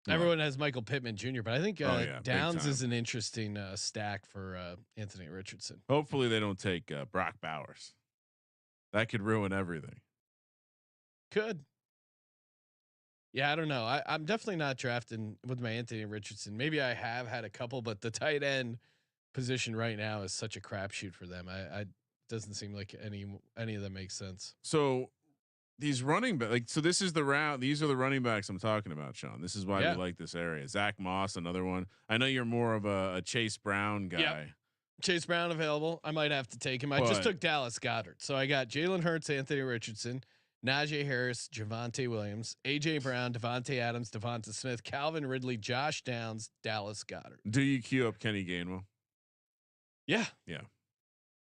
S1: Everyone has Michael Pittman Jr., but I think Downs is an interesting stack for Anthony Richardson.
S3: Hopefully they don't take Brock Bowers. That could ruin everything.
S1: Could. Yeah, I don't know. I'm definitely not drafting with my Anthony Richardson. Maybe I have had a couple, but the tight end position right now is such a crapshoot for them. I doesn't seem like any of them makes sense.
S3: So these running back, so this is the route. These are the running backs I'm talking about, Sean. This is why we like this area. Zach Moss, another one. I know you're more of a Chase Brown guy.
S1: Yep. Chase Brown available. I might have to take him. I just took Dallas Goedert. So I got Jalen Hurts, Anthony Richardson, Najee Harris, Javonte Williams, A.J. Brown, DaVante Adams, Devonta Smith, Calvin Ridley, Josh Downs, Dallas Goedert.
S3: Do you queue up Kenny Gainwell?
S1: Yeah.
S3: Yeah.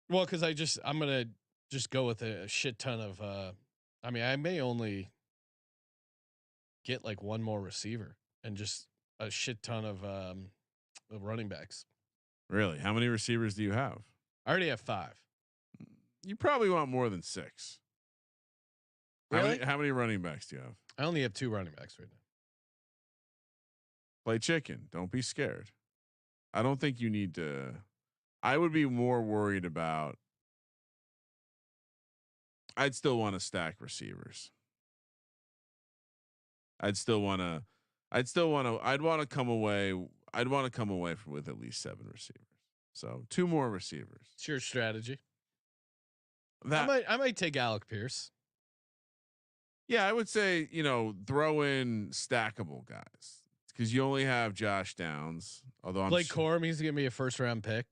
S1: Well, because I'm gonna just go with a shit ton of. I may only get like one more receiver and just a shit ton of running backs.
S3: Really? How many receivers do you have?
S1: I already have 5.
S3: You probably want more than 6.
S1: Really?
S3: How many running backs do you have?
S1: I only have 2 running backs right now.
S3: Play chicken. Don't be scared. I don't think you need to. I would be more worried about. I'd still want to stack receivers. I'd want to come away with at least 7 receivers. So 2 more receivers.
S1: It's your strategy. I might take Alec Pierce.
S3: Yeah, I would say, throw in stackable guys because you only have Josh Downs. Although
S1: Blake Corum, he's gonna be a 1st round pick.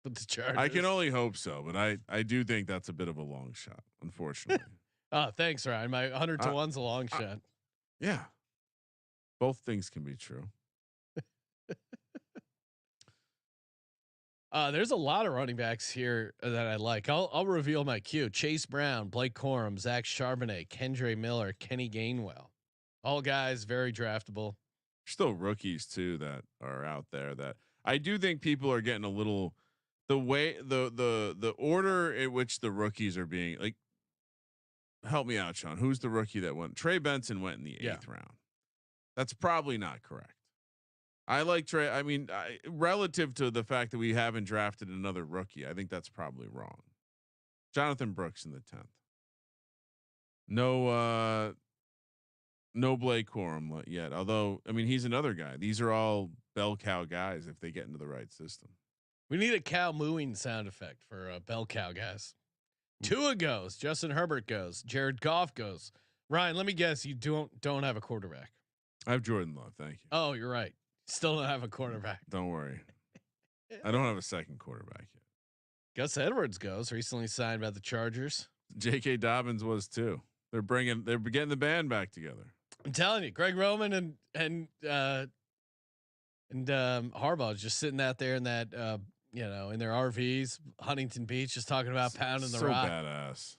S1: With the Chargers.
S3: I can only hope so, but I do think that's a bit of a long shot, unfortunately.
S1: Oh, thanks, Ryan. My 100 to 1's a long shot.
S3: Yeah, both things can be true.
S1: There's a lot of running backs here that I like. I'll reveal my queue: Chase Brown, Blake Corum, Zach Charbonnet, Kendre Miller, Kenny Gainwell. All guys very draftable.
S3: Still rookies too that are out there that I do think people are getting a little. The way the order in which the rookies are being like, help me out, Sean. Who's the rookie that went? Trey Benson went in the 8th round. That's probably not correct. I like Trey. I mean, relative to the fact that we haven't drafted another rookie, I think that's probably wrong. Jonathan Brooks in the 10th. No Blake Corum yet. Although, I mean, he's another guy. These are all bell cow guys if they get into the right system.
S1: We need a cow mooing sound effect for bell cow guys. Tua goes, Justin Herbert goes, Jared Goff goes. Ryan, let me guess, you don't have a quarterback.
S3: I have Jordan Love. Thank you.
S1: Oh, you're right. Still don't have a quarterback.
S3: Don't worry. I don't have a second quarterback yet.
S1: Gus Edwards goes, recently signed by the Chargers.
S3: J.K. Dobbins was too. They're getting the band back together.
S1: I'm telling you, Greg Roman and Harbaugh is just sitting out there in that in their RVs, Huntington Beach, just talking about pounding the rock.
S3: So badass.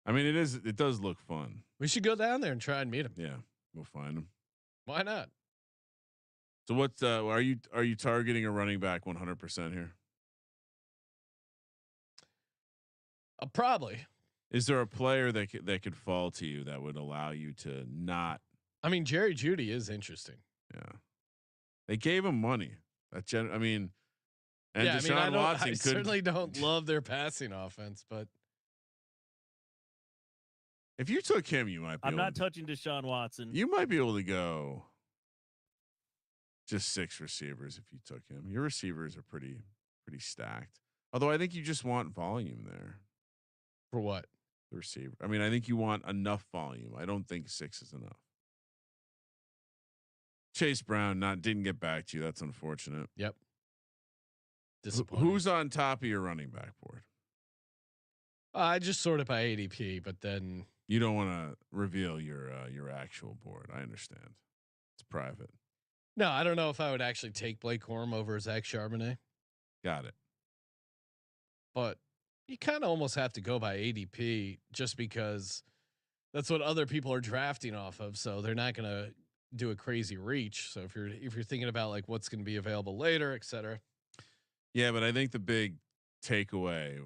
S3: I mean, it does look fun.
S1: We should go down there and try and meet him.
S3: Yeah, we'll find him.
S1: Why not?
S3: So what's are you targeting a running back 100% here?
S1: Probably.
S3: Is there a player that could fall to you that would allow you to not?
S1: I mean, Jerry Jeudy is interesting.
S3: Yeah, they gave him money. And
S1: yeah,
S3: Deshaun Watson.
S1: I certainly don't love their passing offense, but
S3: if you took him, you might.
S6: I'm not touching Deshaun Watson.
S3: You might be able to go just 6 receivers if you took him. Your receivers are pretty stacked. Although I think you just want volume there.
S1: For what?
S3: The receiver. I mean, I think you want enough volume. I don't think 6 is enough. Chase Brown didn't get back to you. That's unfortunate.
S1: Yep. Disappointing.
S3: Who's on top of your running back board?
S1: I just sort it by ADP, but then
S3: you don't want to reveal your actual board. I understand. It's private.
S1: No, I don't know if I would actually take Blake Corum over Zach Charbonnet.
S3: Got it.
S1: But you kind of almost have to go by ADP just because that's what other people are drafting off of. So they're not going to do a crazy reach. So if you're thinking about like what's going to be available later, et cetera.
S3: Yeah, but I think the big takeaway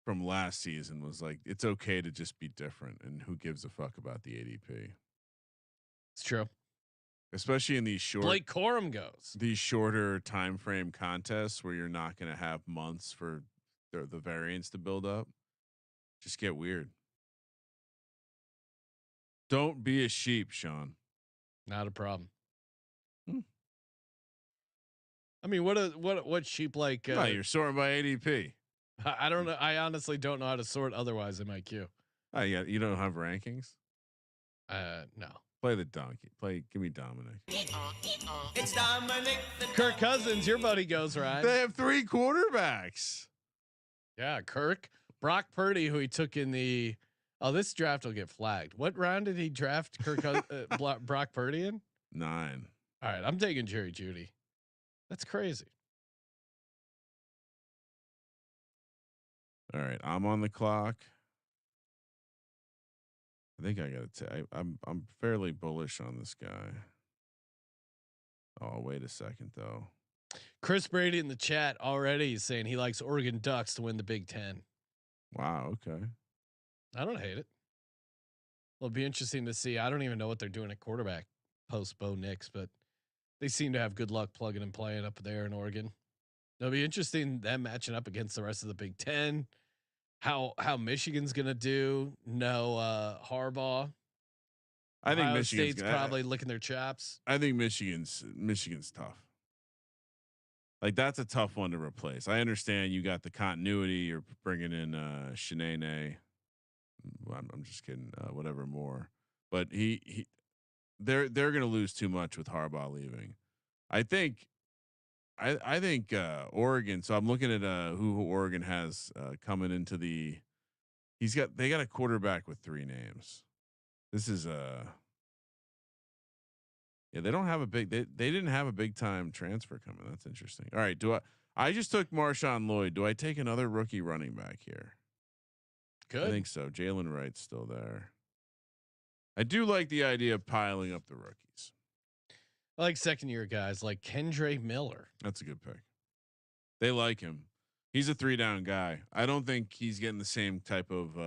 S3: from last season was like, it's okay to just be different, and who gives a fuck about the ADP?
S1: It's true.
S3: Especially in these
S1: Blake Corum goes.
S3: These shorter time frame contests where you're not going to have months for the variance to build up. Just get weird. Don't be a sheep, Sean.
S1: Not a problem. I mean, what sheep like?
S3: No, you're sorting by ADP.
S1: I don't know. I honestly don't know how to sort otherwise in my queue.
S3: Yeah, you don't have rankings.
S1: No.
S3: Play the donkey. Give me Dominic.
S5: It's Dominic.
S1: Kirk Cousins, your buddy goes, Ryan.
S3: They have 3 quarterbacks.
S1: Yeah, Kirk, Brock Purdy, who he took in the. Oh, this draft will get flagged. What round did he draft Brock Purdy in?
S3: 9.
S1: All right, I'm taking Jerry Jeudy. That's crazy.
S3: All right, I'm on the clock. I think I got to. I'm fairly bullish on this guy. Oh, wait a second though.
S1: Chris Brady in the chat already is saying he likes Oregon Ducks to win the Big Ten.
S3: Wow. Okay.
S1: I don't hate it. Well, it'll be interesting to see. I don't even know what they're doing at quarterback post Bo Nix, but they seem to have good luck plugging and playing up there in Oregon. It'll be interesting them matching up against the rest of the Big Ten. How Michigan's gonna do? No Harbaugh.
S3: I think
S1: Ohio
S3: Michigan's
S1: State's probably licking their chops.
S3: I think Michigan's tough. Like that's a tough one to replace. I understand you got the continuity. You're bringing in Shanae. I'm just kidding. Whatever more, but they're going to lose too much with Harbaugh leaving. I think Oregon. So I'm looking at who Oregon has coming into the. They got a quarterback with 3 names. This is yeah, they don't have a big. They didn't have a big time transfer coming. That's interesting. All right, I just took Marshawn Lloyd. Do I take another rookie running back here?
S1: Good.
S3: I think so. Jalen Wright's still there. I do like the idea of piling up the rookies.
S1: I like second year guys like Kendre Miller.
S3: That's a good pick. They like him. He's a 3-down guy. I don't think he's getting the same type of.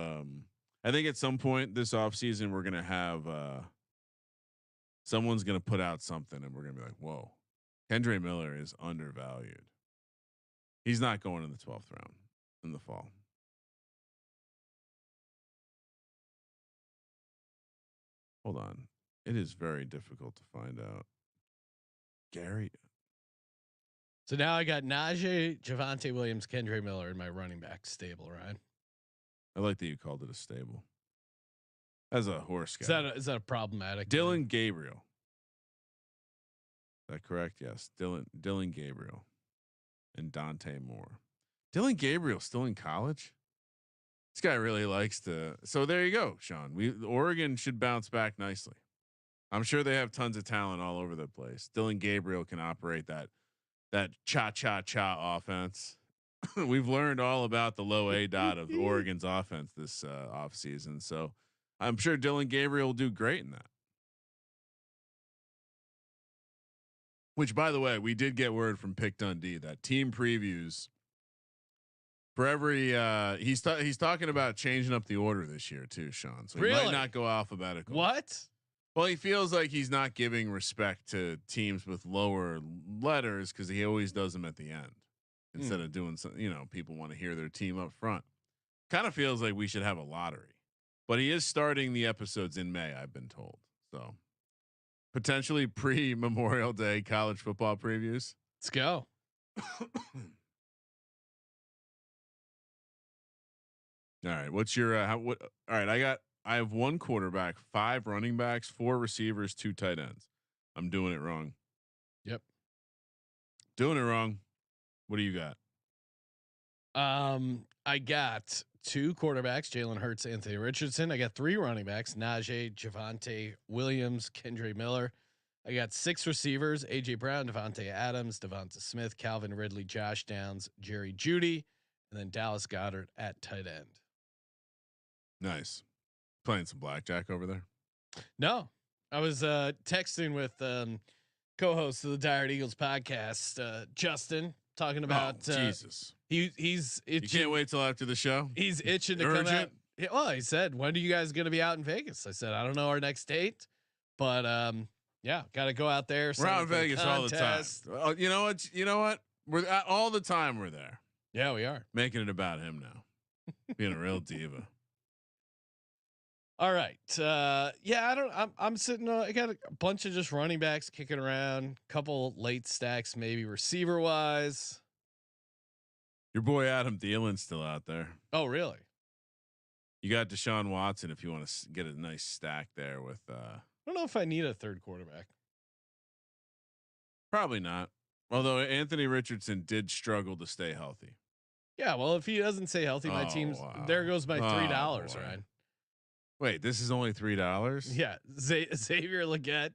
S3: I think at some point this offseason we're gonna have someone's gonna put out something and we're gonna be like, whoa, Kendre Miller is undervalued. He's not going in the 12th round in the fall. Hold on. It is very difficult to find out. Gary.
S1: So now I got Najee, Javonte Williams, Kendre Miller in my running back stable, Ryan.
S3: I like that you called it a stable. As a horse guy.
S1: Is that a problematic?
S3: Dylan Gabriel. Is that correct? Yes. Dylan Gabriel and Dante Moore. Dylan Gabriel still in college? This guy really likes to. So there you go, Sean. Oregon should bounce back nicely. I'm sure they have tons of talent all over the place. Dylan Gabriel can operate that cha offense. We've learned all about the low A dot of Oregon's offense this offseason. So I'm sure Dylan Gabriel will do great in that. Which, by the way, we did get word from Pick Dundee that team previews for every he's talking about changing up the order this year too, Sean. So he might not go alphabetical.
S1: What?
S3: Well, he feels like he's not giving respect to teams with lower letters because he always does them at the end instead of doing some. People want to hear their team up front. Kind of feels like we should have a lottery, but he is starting the episodes in May, I've been told. So potentially pre-Memorial Day college football previews.
S1: Let's go.
S3: All right. What's your all right. I have 1 quarterback, 5 running backs, 4 receivers, 2 tight ends. I'm doing it wrong.
S1: Yep.
S3: Doing it wrong. What do you got?
S1: I got 2 quarterbacks, Jalen Hurts, Anthony Richardson. I got 3 running backs, Najee, Javonte Williams, Kendre Miller. I got 6 receivers, A.J. Brown, DaVante Adams, Devonta Smith, Calvin Ridley, Josh Downs, Jerry Jeudy, and then Dallas Goedert at tight end.
S3: Nice. Playing some blackjack over there?
S1: No, I was texting with co-host of the Dire Eagles podcast, Justin, talking about
S3: Jesus.
S1: He's itching.
S3: You can't wait till after the show.
S1: He's itching to come out. Well, he said, "When are you guys going to be out in Vegas?" I said, "I don't know our next date, but yeah, got to go out there."
S3: We're out in Vegas all the time. You know what? You know what? We're all the time. We're there.
S1: Yeah, we are
S3: making it about him now, being a real diva.
S1: All right. Yeah, I'm sitting. I got a bunch of just running backs kicking around. Couple late stacks, maybe receiver wise.
S3: Your boy Adam Thielen's still out there.
S1: Oh, really?
S3: You got Deshaun Watson if you want to get a nice stack there with.
S1: I don't know if I need a third quarterback.
S3: Probably not. Although Anthony Richardson did struggle to stay healthy.
S1: Yeah, well, if he doesn't stay healthy, my team's there goes my $3, right?
S3: Wait, this is only $3?
S1: Yeah, Xavier Legette,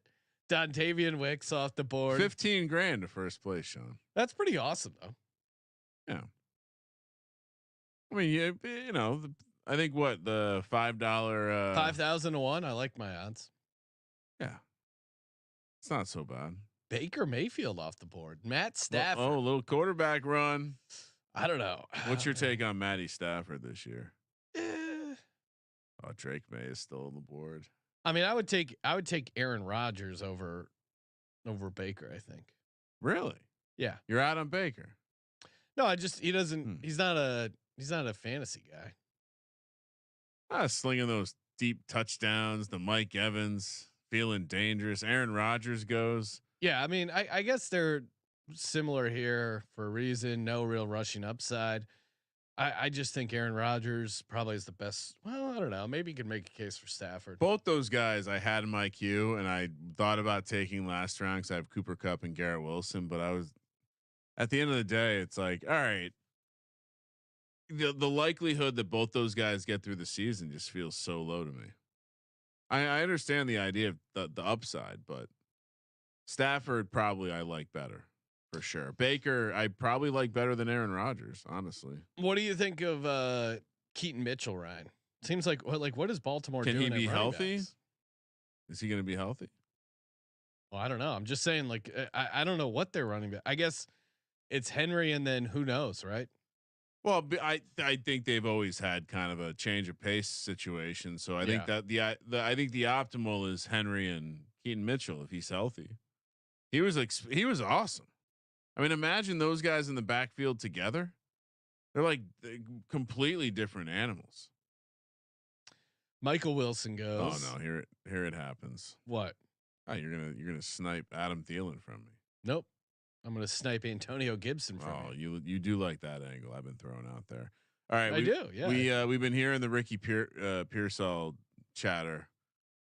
S1: Dontavian Wicks off the board.
S3: $15,000 to first place, Sean.
S1: That's pretty awesome, though.
S3: Yeah. I mean, you know, I think what the $5
S1: 5,000 to 1. I like my odds.
S3: Yeah, it's not so bad.
S1: Baker Mayfield off the board. Matt Stafford.
S3: Oh, a little quarterback run.
S1: I don't know.
S3: What's your take on Matty Stafford this year?
S1: Eh.
S3: Oh, Drake May is still on the board.
S1: I mean, I would take Aaron Rodgers over Baker, I think.
S3: Really?
S1: Yeah.
S3: You're out on Baker.
S1: No, he doesn't. He's not a fantasy guy.
S3: Slinging those deep touchdowns. The Mike Evans feeling dangerous. Aaron Rodgers goes.
S1: Yeah, I mean, I guess they're similar here for a reason. No real rushing upside. I just think Aaron Rodgers probably is the best. Well, I don't know. Maybe you could make a case for Stafford.
S3: Both those guys I had in my queue, and I thought about taking last round because I have Cooper Kupp and Garrett Wilson. But I was at the end of the day, it's like, all right. The likelihood that both those guys get through the season just feels so low to me. I understand the idea of the upside, but Stafford probably I like better for sure. Baker I probably like better than Aaron Rodgers, honestly.
S1: What do you think of Keaton Mitchell, Ryan? Seems like what is Baltimore
S3: doing?
S1: Can
S3: he be healthy? Backs? Is he going to be healthy?
S1: Well, I don't know. I'm just saying, like, I don't know what they're running back. I guess it's Henry, and then who knows, right?
S3: Well, I think they've always had kind of a change of pace situation. So I think that I think the optimal is Henry and Keaton Mitchell if he's healthy. He was awesome. I mean, imagine those guys in the backfield together. They're like completely different animals.
S1: Michael Wilson goes.
S3: Oh no, here it happens.
S1: What?
S3: Oh, you're gonna snipe Adam Thielen from me.
S1: Nope. I'm going to snipe Antonio Gibson from
S3: you. You do like that angle I've been throwing out there. All right.
S1: I do. Yeah.
S3: We've been hearing the Ricky Pearsall chatter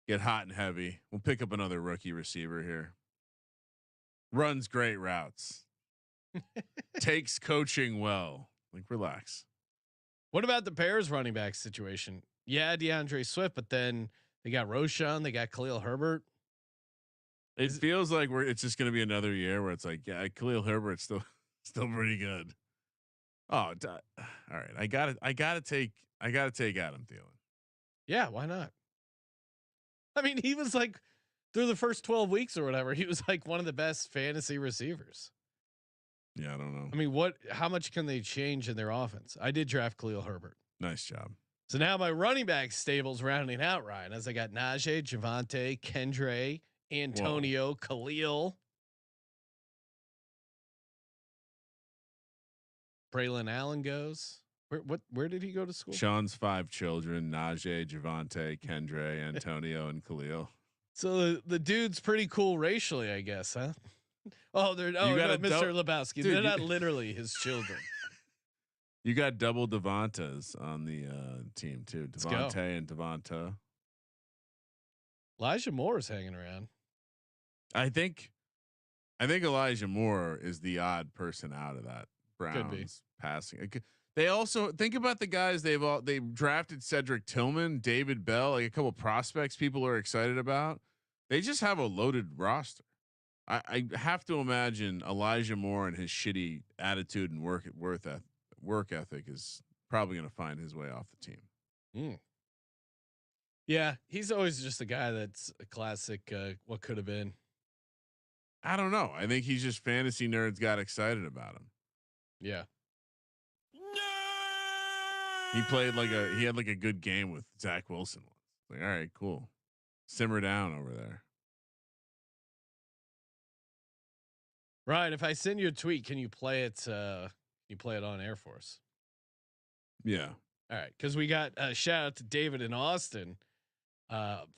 S3: get hot and heavy. We'll pick up another rookie receiver here. Runs great routes. Takes coaching well. Like, relax.
S1: What about the Bears running back situation? Yeah. DeAndre Swift, but then they got Roshan, they got Khalil Herbert.
S3: It feels like it's just going to be another year where it's like, yeah, Khalil Herbert's still pretty good. Oh, all right. I gotta take Adam Thielen.
S1: Yeah. Why not? I mean, he was like through the first 12 weeks or whatever, he was like one of the best fantasy receivers.
S3: Yeah. I don't know.
S1: I mean, how much can they change in their offense? I did draft Khalil Herbert.
S3: Nice job.
S1: So now my running back stable's rounding out, Ryan, as I got Najee, Javonte, Kendre, Antonio, Khalil, Braylon Allen goes. Where did he go to school?
S3: Sean's 5 children: Najee, Javonte, Kendre, Antonio, and Khalil.
S1: So the dude's pretty cool racially, I guess, huh? Oh, no, Mr. Lebowski. They're not literally his children.
S3: You got double Devontas on the team too. DaVante and DaVante.
S1: Elijah Moore is hanging around.
S3: I think Elijah Moore is the odd person out of that Browns passing. They also think about the guys they've drafted: Cedric Tillman, David Bell, like a couple prospects people are excited about. They just have a loaded roster. I have to imagine Elijah Moore and his shitty attitude and work ethic is probably going to find his way off the team.
S1: Mm. Yeah, he's always just a guy that's a classic. What could have been.
S3: I don't know. I think he's just fantasy nerds got excited about him.
S1: Yeah.
S3: He had like a good game with Zach Wilson once. Like, all right, cool. Simmer down over there.
S1: Ryan, if I send you a tweet, can you play it? You play it on Air Force.
S3: Yeah.
S1: All right, because we got a shout out to David in Austin,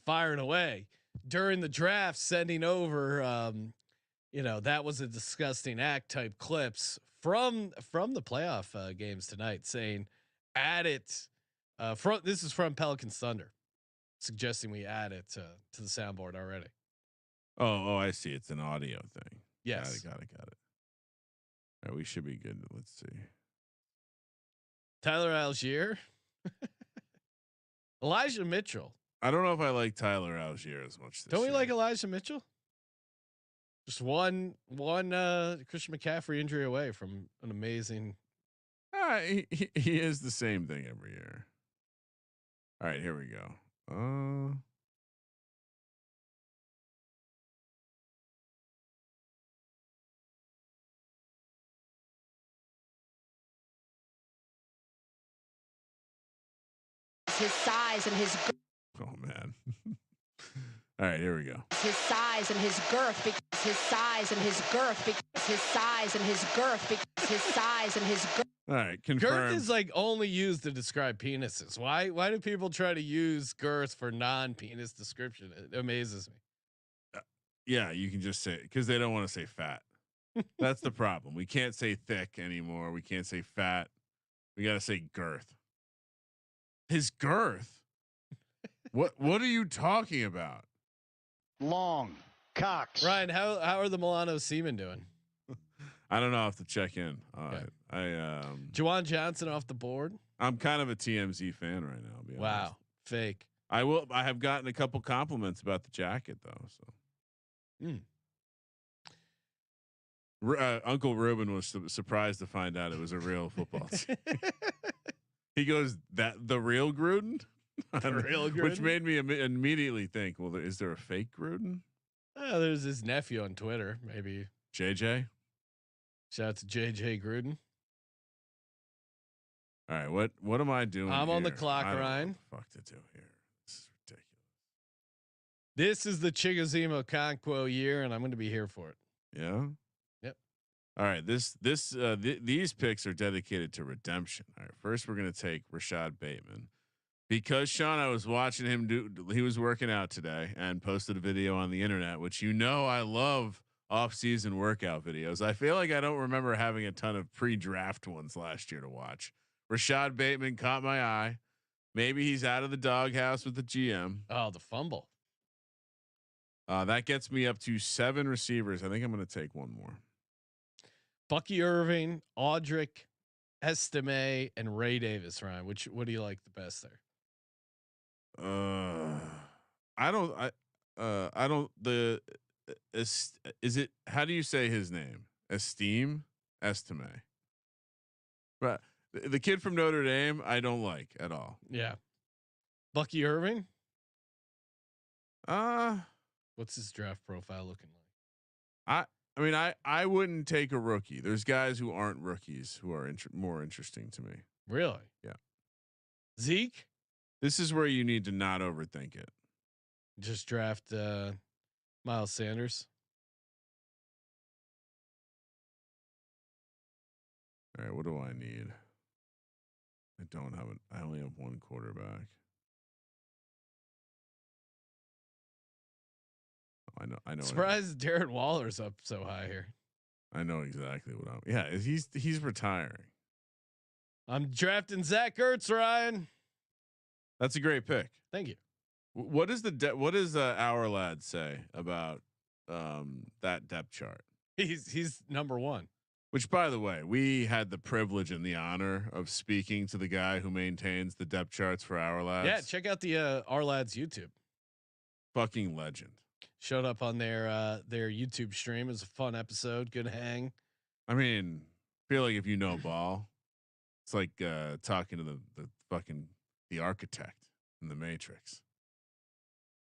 S1: firing away during the draft, sending over. That was a disgusting act type clips from the playoff games tonight, saying add it. This is from Pelicans Thunder, suggesting we add it to the soundboard already.
S3: Oh, I see. It's an audio thing.
S1: Yes.
S3: Got it. All right, we should be good. Let's see.
S1: Tyler Algier, Elijah Mitchell.
S3: I don't know if I like Tyler Algier as much.
S1: Don't we like Elijah Mitchell? Just one Christian McCaffrey injury away from an amazing.
S3: He is the same thing every year. All right, here we go.
S6: His size and his.
S3: Oh man. All right, here we go.
S6: His size and his girth. Because his size and his girth. Because his size and his girth. Because his size and his girth.
S3: All right, confirmed.
S1: Girth is like only used to describe penises. Why do people try to use girth for non-penis description? It amazes me.
S3: Yeah, you can just say because they don't want to say fat. That's the problem. We can't say thick anymore. We can't say fat. We got to say girth. His girth. What are you talking about?
S7: Long cocks.
S1: Ryan, how are the Milano seamen doing?
S3: I don't know. I have to check in.
S1: Okay. Juwan Johnson off the board.
S3: I'm kind of a TMZ fan right now. I'll be honest.
S1: Wow, fake.
S3: I have gotten a couple compliments about the jacket though. So, Uncle Ruben was surprised to find out it was a real football team. He goes, "That the real Gruden?" Which made me immediately think, well, is there a fake Gruden?
S1: There's his nephew on Twitter, maybe
S3: JJ.
S1: Shout out to JJ Gruden.
S3: All right, what am I doing?
S1: I'm
S3: here?
S1: on the clock,
S3: I don't
S1: Ryan.
S3: know what the fuck to do here? This is ridiculous.
S1: This is the Chigozimo Conquo year, and I'm going to be here for it.
S3: Yeah.
S1: Yep.
S3: All right. These picks are dedicated to redemption. All right. First, we're going to take Rashad Bateman. Because Sean, I was watching him he was working out today and posted a video on the internet, which I love off-season workout videos. I feel like I don't remember having a ton of pre-draft ones last year to watch. Rashad Bateman caught my eye. Maybe he's out of the doghouse with the GM.
S1: Oh, the fumble.
S3: That gets me up to 7 receivers. I think I'm going to take one more.
S1: Bucky Irving, Audric Estime, and Ray Davis. Ryan, what do you like the best there?
S3: I don't. Is it? How do you say his name? Estime. But the kid from Notre Dame, I don't like at all.
S1: Yeah. Bucky Irving. What's his draft profile looking like?
S3: I wouldn't take a rookie. There's guys who aren't rookies who are more interesting to me.
S1: Really?
S3: Yeah.
S1: Zeke.
S3: This is where you need to not overthink it.
S1: Just draft Miles Sanders.
S3: All right, what do I need? I don't have it. I only have one quarterback. I know.
S1: Surprised Darren Waller's up so high here.
S3: I know exactly what I'm. Yeah, he's retiring.
S1: I'm drafting Zach Ertz, Ryan.
S3: That's a great pick.
S1: Thank you.
S3: What does our lad say about that depth chart?
S1: He's number 1.
S3: Which, by the way, we had the privilege and the honor of speaking to the guy who maintains the depth charts for our lads.
S1: Yeah, check out the our lads YouTube.
S3: Fucking legend.
S1: Showed up on their YouTube stream. It was a fun episode. Good hang.
S3: I mean, feel like if you know ball, it's like talking to the fucking the architect in the Matrix.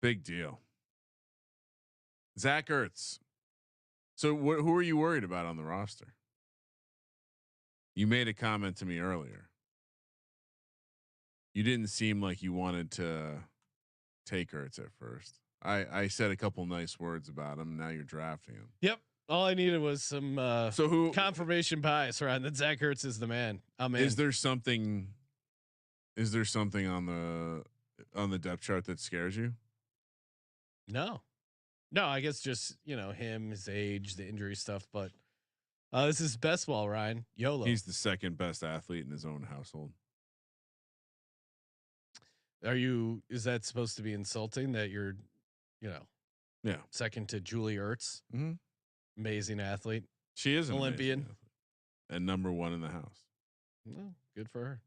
S3: Big deal. Zach Ertz. So who are you worried about on the roster? You made a comment to me earlier. You didn't seem like you wanted to take Ertz at first. I said a couple nice words about him. Now you're drafting him.
S1: Yep. All I needed was some confirmation bias, right? That Zach Ertz is the man. I'm in.
S3: Is there something on the depth chart that scares you?
S1: No. I guess just him, his age, the injury stuff. But this is best ball, Ryan. YOLO.
S3: He's the second best athlete in his own household.
S1: Is that supposed to be insulting that you're, second to Julie Ertz?
S3: Mm-hmm.
S1: Amazing athlete.
S3: She is an
S1: Olympian
S3: and number one in the house.
S1: No, good for her.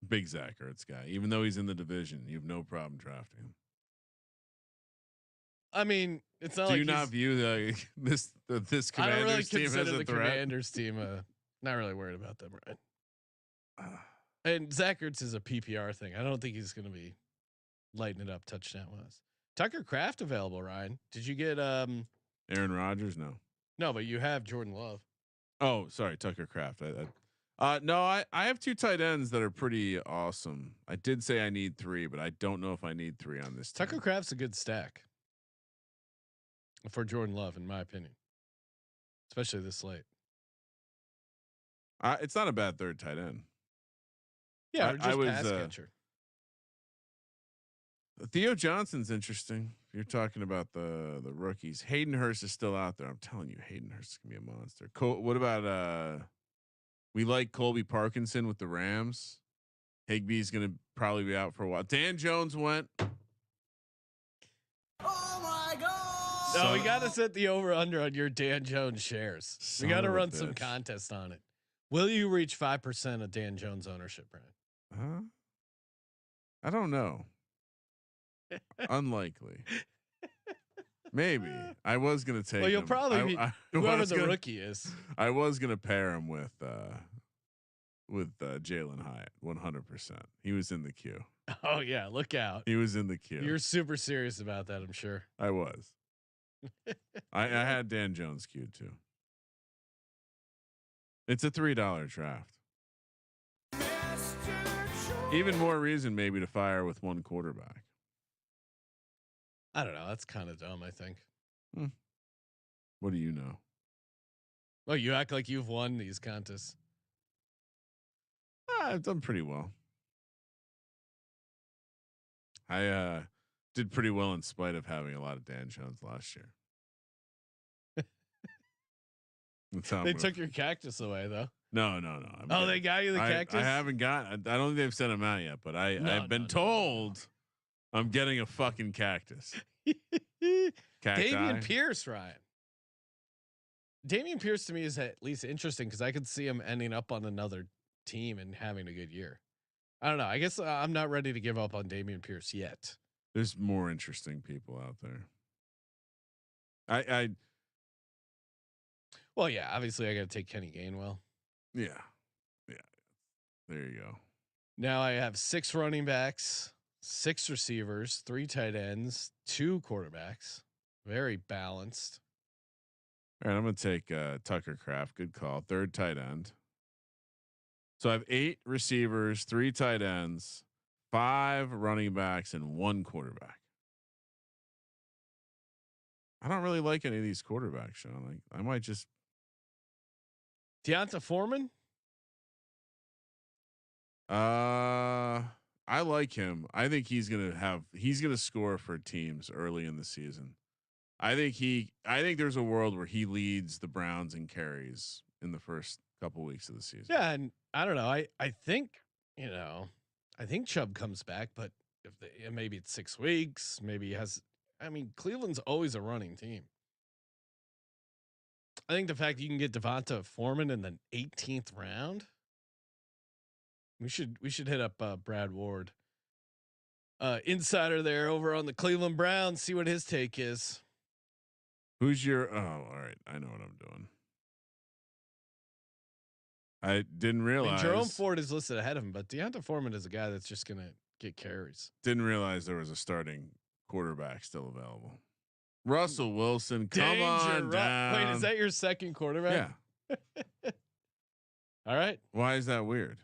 S3: Big Zach Ertz guy. Even though he's in the division, you have no problem drafting him.
S1: I mean, it's not.
S3: Do
S1: like
S3: you not view this Commanders
S1: I don't really
S3: team as
S1: consider
S3: a
S1: the
S3: threat?
S1: Commanders team. Not really worried about them, right? And Zach Ertz is a PPR thing. I don't think he's going to be lighting it up touchdown wise. Tucker Kraft available, Ryan. Did you get
S3: Aaron Rodgers?
S1: No, but you have Jordan Love.
S3: Oh, sorry, Tucker Kraft. No, I have 2 tight ends that are pretty awesome. I did say I need 3, but I don't know if I need 3 on this team.
S1: Tucker Kraft's a good stack for Jordan Love, in my opinion, especially this late.
S3: It's not a bad third tight end.
S1: Yeah, or just pass catcher.
S3: Theo Johnson's interesting. You're talking about the rookies. Hayden Hurst is still out there. I'm telling you, Hayden Hurst is gonna be a monster. What about we like Colby Parkinson with the Rams. Higbee's gonna probably be out for a while. Dan Jones went.
S5: Oh my God!
S1: No, we got to set the over under on your Dan Jones shares. We got to run some contest on it. Will you reach 5% of Dan Jones ownership, Brian?
S3: I don't know. Unlikely. Maybe. I was gonna take.
S1: Well, you'll
S3: him.
S1: probably be whoever the rookie is.
S3: I was gonna pair him with Jalen Hyatt. 100%. He was in the queue.
S1: Oh yeah, look out.
S3: He was in the queue.
S1: You're super serious about that, I'm sure.
S3: I was. I had Dan Jones queued too. It's a $3 draft. Even more reason maybe to fire with one quarterback.
S1: I don't know. That's kind of dumb, I think.
S3: What do you know?
S1: Well, you act like you've won these contests.
S3: I've done pretty well. I did pretty well in spite of having a lot of Dan Jones last year.
S1: They took your cactus away, though.
S3: No.
S1: They got you the cactus?
S3: I haven't got. I don't think they've sent them out yet, but I've been told I'm getting a fucking cactus.
S1: Dameon Pierce, Ryan. Dameon Pierce to me is at least interesting because I could see him ending up on another team and having a good year. I don't know. I guess I'm not ready to give up on Dameon Pierce yet.
S3: There's more interesting people out there.
S1: Well, yeah. Obviously, I got to take Kenny Gainwell.
S3: Yeah. There you go.
S1: Now I have 6 running backs, 6 receivers, 3 tight ends, 2 quarterbacks. Very balanced.
S3: All right, I'm going to take Tucker Kraft. Good call. 3rd tight end. So I have 8 receivers, 3 tight ends, 5 running backs, and 1 quarterback. I don't really like any of these quarterbacks, Sean. Like, I might just.
S1: Deonta Foreman?
S3: I like him. I think he's gonna score for teams early in the season. I think there's a world where he leads the Browns in carries in the first couple weeks of the season.
S1: Yeah, and I don't know. I think I think Chubb comes back, but maybe it's 6 weeks. Maybe he has. I mean, Cleveland's always a running team. I think the fact you can get Devonta Foreman in the 18th round. We should hit up Brad Ward, insider there over on the Cleveland Browns. See what his take is.
S3: Who's your? Oh, all right. I know what I'm doing. I didn't realize
S1: Jerome Ford is listed ahead of him, but Deonta Foreman is a guy that's just gonna get carries.
S3: Didn't realize there was a starting quarterback still available. Russell Wilson, come on down.
S1: Wait, is that your second quarterback?
S3: Yeah.
S1: All right.
S3: Why is that weird?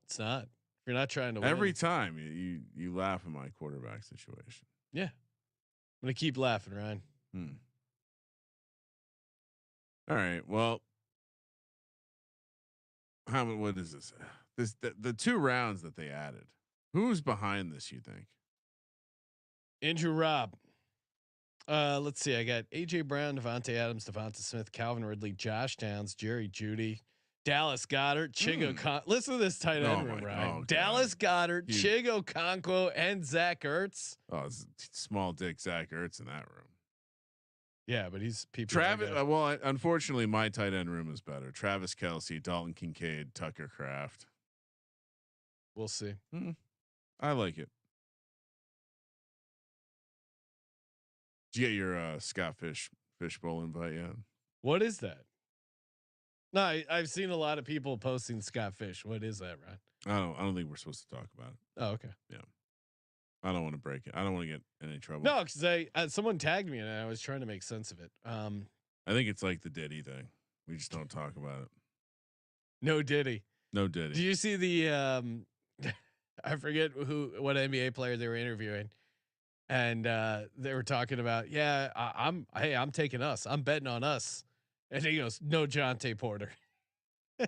S1: It's not. If you're not trying to
S3: Every
S1: win.
S3: time you laugh at my quarterback situation.
S1: Yeah. I'm gonna keep laughing, Ryan.
S3: All right. Well, what is this? The 2 rounds that they added. Who's behind this, you think?
S1: Andrew Robb. Let's see. I got A.J. Brown, DaVante Adams, Devonta Smith, Calvin Ridley, Josh Downs, Jerry Jeudy, Dallas Goedert, Chigo. Listen to this tight end room, Ryan. Dallas Goedert, Chigo Okonkwo, and Zach Ertz.
S3: Oh, it's small dick Zach Ertz in that room.
S1: Yeah, but he's people.
S3: Travis. Well, unfortunately, my tight end room is better. Travis Kelce, Dalton Kincaid, Tucker Kraft.
S1: We'll see.
S3: I like it. Did you get your Scott Fishbowl invite yet?
S1: What is that? No, I've seen a lot of people posting Scott Fish. What is that, Ryan?
S3: I don't think we're supposed to talk about it.
S1: Oh, okay.
S3: Yeah. I don't want to break it. I don't want to get in any trouble.
S1: No, because someone tagged me and I was trying to make sense of it.
S3: I think it's like the Diddy thing. We just don't talk about it.
S1: No Diddy.
S3: No Diddy.
S1: Do you see the I forget what NBA player they were interviewing, and they were talking about, I'm taking us. I'm betting on us, and he goes, no Jonte Porter.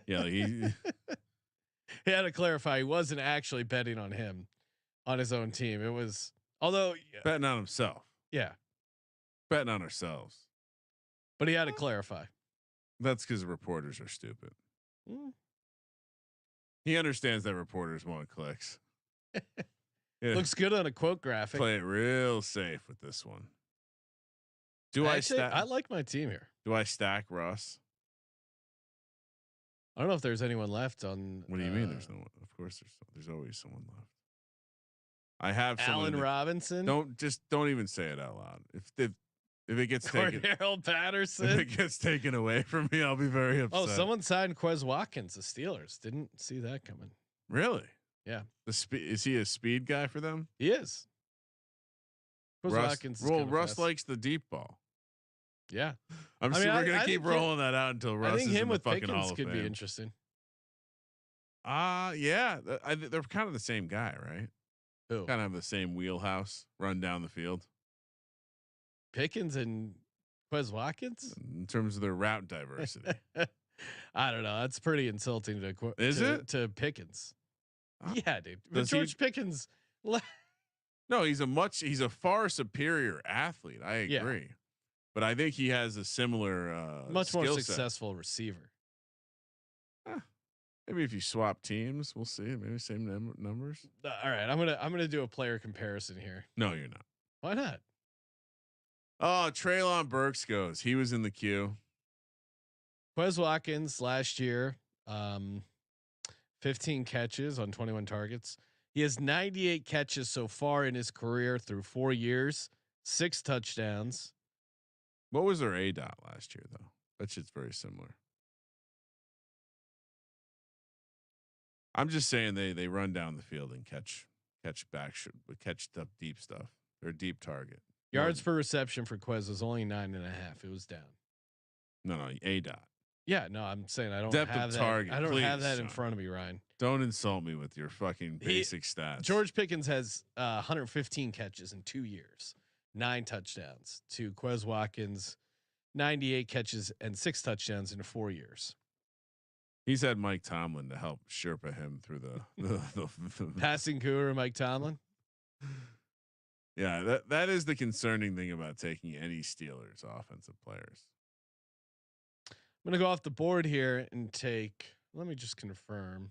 S3: Yeah, he
S1: had to clarify he wasn't actually betting on him. On his own team, it was
S3: betting on himself.
S1: Yeah,
S3: betting on ourselves.
S1: But he had to clarify.
S3: That's because reporters are stupid. He understands that reporters want clicks.
S1: Yeah. Looks good on a quote graphic.
S3: Play it real safe with this one.
S1: I like my team here.
S3: Do I stack Russ?
S1: I don't know if there's anyone left on.
S3: What do you mean? There's no one. Of course, there's always someone left. I have
S1: Allen Robinson.
S3: Don't even say it out loud. If it gets taken,
S1: Harold Patterson.
S3: If it gets taken away from me, I'll be very upset.
S1: Oh, someone signed Quez Watkins, the Steelers. Didn't see that coming.
S3: Really?
S1: Yeah.
S3: Is he a speed guy for them?
S1: He is.
S3: Watkins. Russ likes the deep ball.
S1: Yeah.
S3: We're gonna keep rolling that out until Russ. I think him with Pickens Hall of
S1: could
S3: Fame.
S1: be interesting.
S3: Yeah. They're kind of the same guy, right?
S1: Who?
S3: Kind of have the same wheelhouse, run down the field.
S1: Pickens and Quez Watkins?
S3: In terms of their route diversity.
S1: I don't know. That's pretty insulting to Pickens. Yeah, dude. But George Pickens.
S3: No, he's a far superior athlete. I agree. Yeah. But I think he has a similar
S1: much more successful receiver.
S3: Maybe if you swap teams, we'll see. Maybe same numbers.
S1: All right, I'm gonna do a player comparison here.
S3: No, you're not.
S1: Why not?
S3: Oh, Treylon Burks goes. He was in the queue.
S1: Quez Watkins last year, 15 catches on 21 targets. He has 98 catches so far in his career through 4 years, 6 touchdowns.
S3: What was their A dot last year though? That shit's very similar. I'm just saying they run down the field and catch up deep stuff. They're a deep target.
S1: Yards per reception for Quez was only 9.5. It was down.
S3: No, A dot.
S1: Yeah, no, I'm saying I don't
S3: Depth
S1: have
S3: of
S1: that.
S3: Target,
S1: I don't
S3: please,
S1: have that in
S3: Sean.
S1: front of me, Ryan.
S3: Don't insult me with your fucking basic stats.
S1: George Pickens has 115 catches in 2 years, 9 touchdowns. To Quez Watkins, 98 catches and 6 touchdowns in 4 years.
S3: He's had Mike Tomlin to help Sherpa him through the
S1: passing guru Mike Tomlin.
S3: Yeah, that is the concerning thing about taking any Steelers offensive players.
S1: I'm going to go off the board here and take, let me just confirm.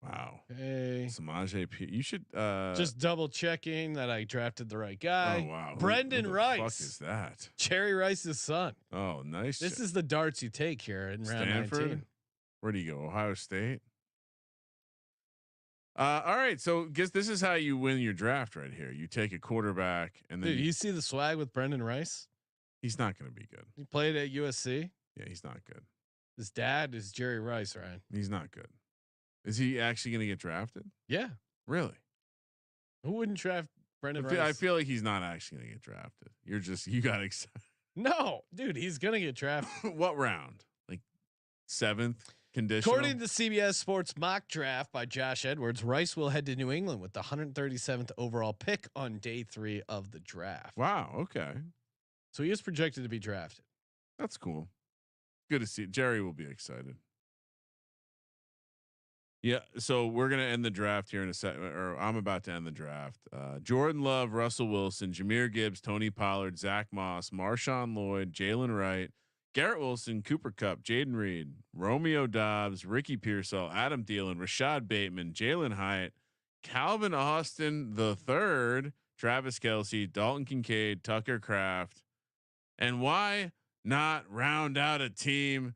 S3: Wow.
S1: Hey,
S3: Samaje P. You should
S1: just double checking that I drafted the right guy.
S3: Oh wow.
S1: Brendan
S3: who the
S1: Rice.
S3: Fuck is that?
S1: Cherry Rice's son.
S3: Oh, nice.
S1: This is the darts you take here in round 19.
S3: Where do you go? Ohio State. All right. So guess this is how you win your draft right here. You take a quarterback and then
S1: you see the swag with Brendan Rice.
S3: He's not going to be good.
S1: He played at USC.
S3: Yeah, he's not good.
S1: His dad is Jerry Rice, Ryan.
S3: He's not good. Is he actually going to get drafted?
S1: Yeah.
S3: Really?
S1: Who wouldn't draft Brendan Rice?
S3: I feel like he's not actually going to get drafted. You got excited.
S1: No, dude, he's gonna get drafted.
S3: What round? Like 7th conditional.
S1: According to CBS Sports mock draft by Josh Edwards, Rice will head to New England with the 137th overall pick on day 3 of the draft.
S3: Wow. Okay.
S1: So he is projected to be drafted.
S3: That's cool. Good to see. Jerry will be excited. Yeah. So we're going to end the draft here in a second, or I'm about to end the draft. Jordan Love, Russell Wilson, Jahmyr Gibbs, Tony Pollard, Zach Moss, Marshawn Lloyd, Jalen Wright, Garrett Wilson, Cooper Kupp, Jaden Reed, Romeo Dobbs, Ricky Pearsall, Adam Thielen, Rashad Bateman, Jalen Hyatt, Calvin Austin III, Travis Kelce, Dalton Kincaid, Tucker Kraft. And why not round out a team?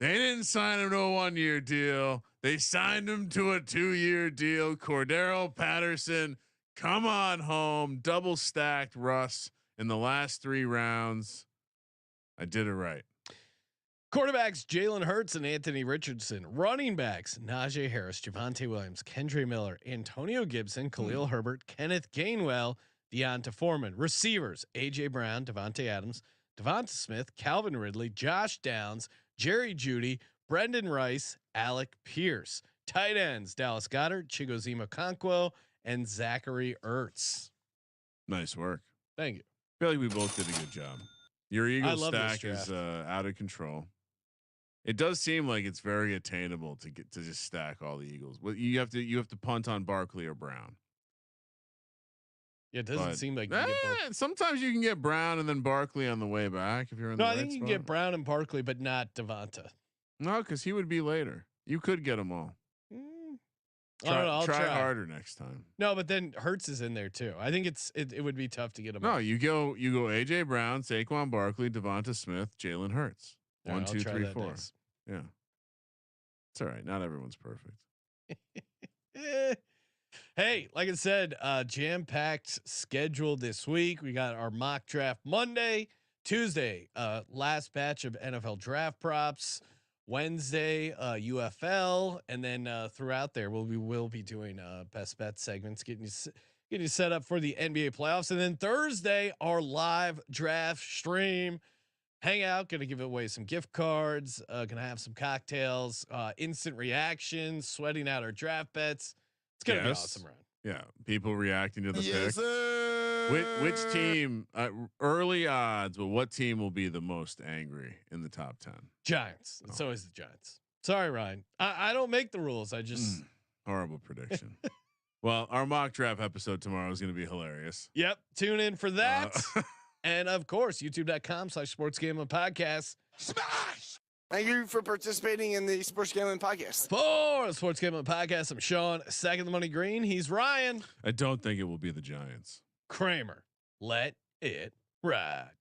S3: They didn't sign him to a 1-year deal. They signed him to a 2-year deal. Cordero Patterson, come on home. Double stacked Russ in the last 3 rounds. I did it right.
S1: Quarterbacks Jalen Hurts and Anthony Richardson. Running backs Najee Harris, Javonte Williams, Kendre Miller, Antonio Gibson, Khalil Herbert, Kenneth Gainwell, Deonta Foreman. Receivers A.J. Brown, Devonte Adams, Devonta Smith, Calvin Ridley, Josh Downs, Jerry Jeudy, Brendan Rice, Alec Pierce. Tight ends Dallas Goedert, Chigoziem Okonkwo, and Zachary Ertz.
S3: Nice work.
S1: Thank you.
S3: I feel like we both did a good job. Your Eagle stack is out of control. It does seem like it's very attainable to get to just stack all the Eagles. Well, you have to punt on Barkley or Brown.
S1: Yeah, it doesn't seem like
S3: sometimes you can get Brown and then Barkley on the way back if you're in. No,
S1: I think you can get Brown and Barkley, but not Devonta.
S3: No, because he would be later. You could get them all.
S1: I'll
S3: try harder next time.
S1: No, but then Hurts is in there too. I think it would be tough to get him.
S3: No, you go AJ Brown, Saquon Barkley, Devonta Smith, Jalen Hurts. 1, 2, 3, 4. Next. Yeah, it's all right. Not everyone's perfect.
S1: Hey, like I said, jam-packed schedule this week. We got our mock draft Monday, Tuesday, last batch of NFL draft props. Wednesday, UFL, and then throughout there we will be doing best bet segments, getting you set up for the NBA playoffs, and then Thursday our live draft stream. Hang out, gonna give away some gift cards, gonna have some cocktails, instant reactions, sweating out our draft bets. It's gonna be awesome, Ryan.
S3: Yeah, people reacting to the pick. Which team? Early odds, but what team will be the most angry in the top 10?
S1: Giants. It's always the Giants. Sorry, Ryan. I don't make the rules. I just
S3: horrible prediction. Well, our mock draft episode tomorrow is going to be hilarious.
S1: Yep, tune in for that. And of course, youtube.com/Sports Gambling Podcast.
S8: Smash! Thank you for participating in the Sports Gambling Podcast.
S1: For the Sports Gambling Podcast, I'm Sean, second the money green. He's Ryan.
S3: I don't think it will be the Giants.
S1: Kramer, let it ride.